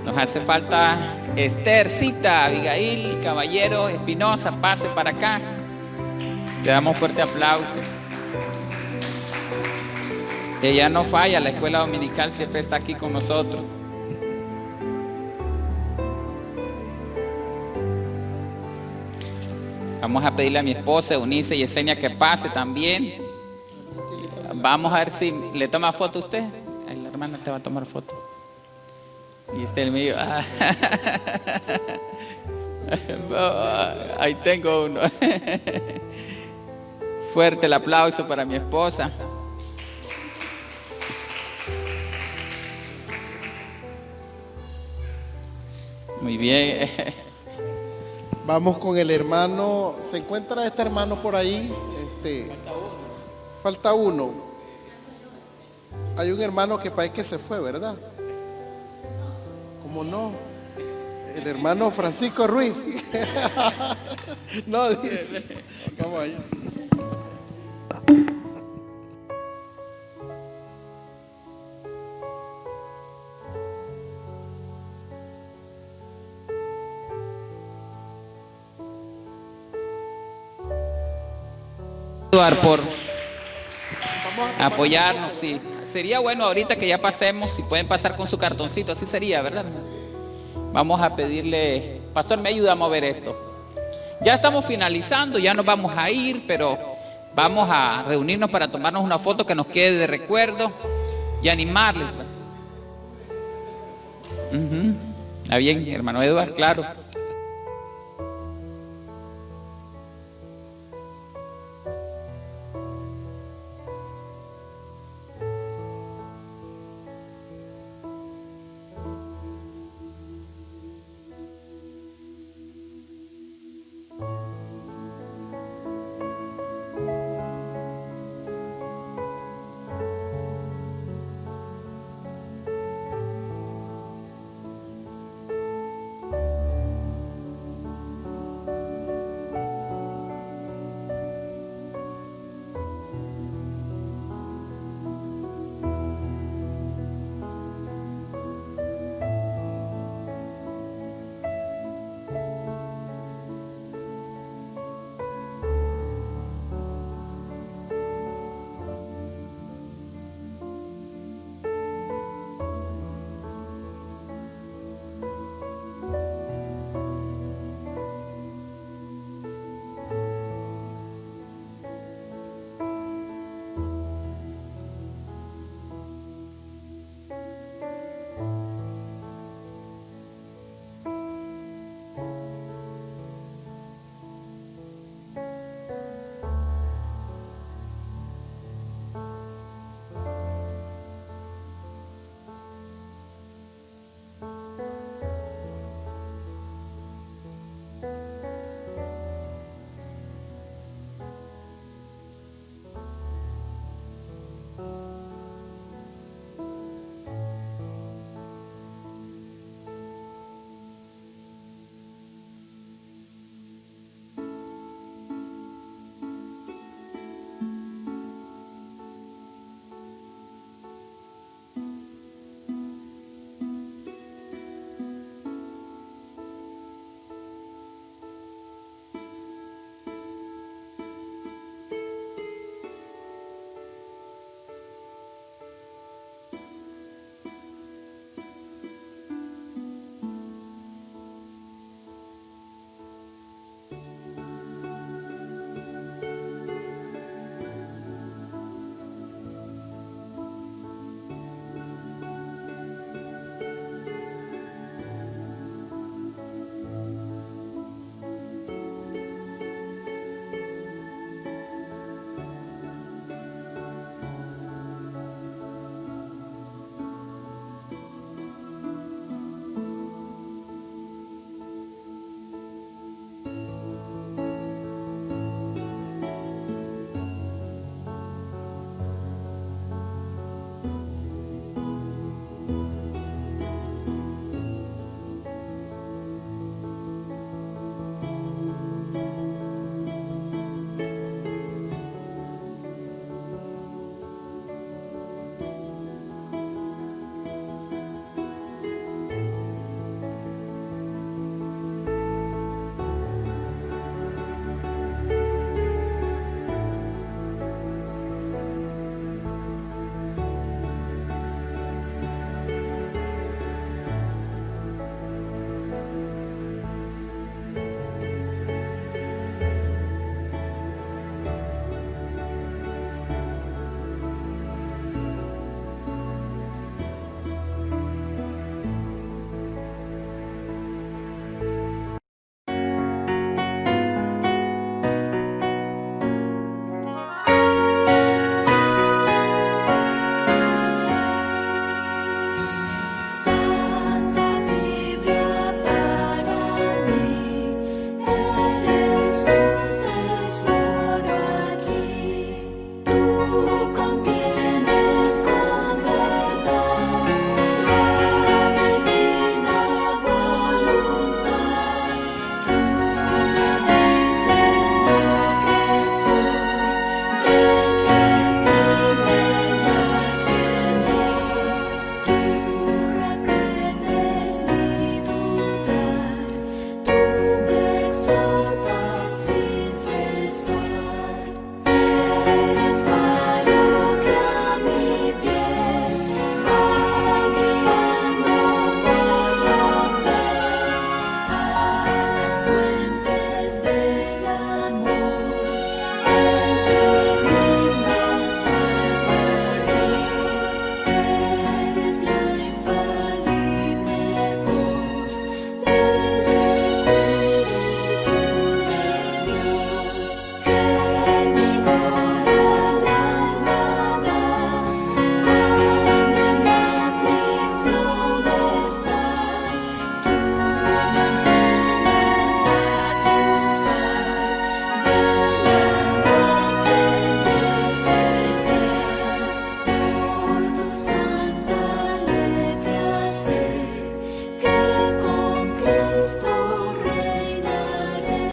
Nos hace falta Esthercita Abigail Caballero Espinosa. Pase para acá. Le damos fuerte aplauso. Ella no falla, la escuela dominical siempre está aquí con nosotros. Vamos a pedirle a mi esposa Eunice y Yesenia que pase también. Vamos a ver si le toma foto a usted. Ay, la hermana te va a tomar foto. Y este el mío. Ahí tengo uno. Fuerte el aplauso para mi esposa. Muy bien. Vamos con el hermano. ¿Se encuentra este hermano por ahí? Falta uno. Hay un hermano que parece que se fue, ¿verdad? ¿Cómo no? El hermano Francisco Ruiz. No, dice. Vamos allá. Por Vamos a apoyarnos, sí. Sería bueno ahorita que ya pasemos, si pueden pasar con su cartoncito, así sería, ¿verdad? Vamos a pedirle, pastor, me ayuda a mover esto. Ya estamos finalizando, ya nos vamos a ir, pero vamos a reunirnos para tomarnos una foto que nos quede de recuerdo y animarles. ¿Verdad? Está bien, hermano Eduardo, claro.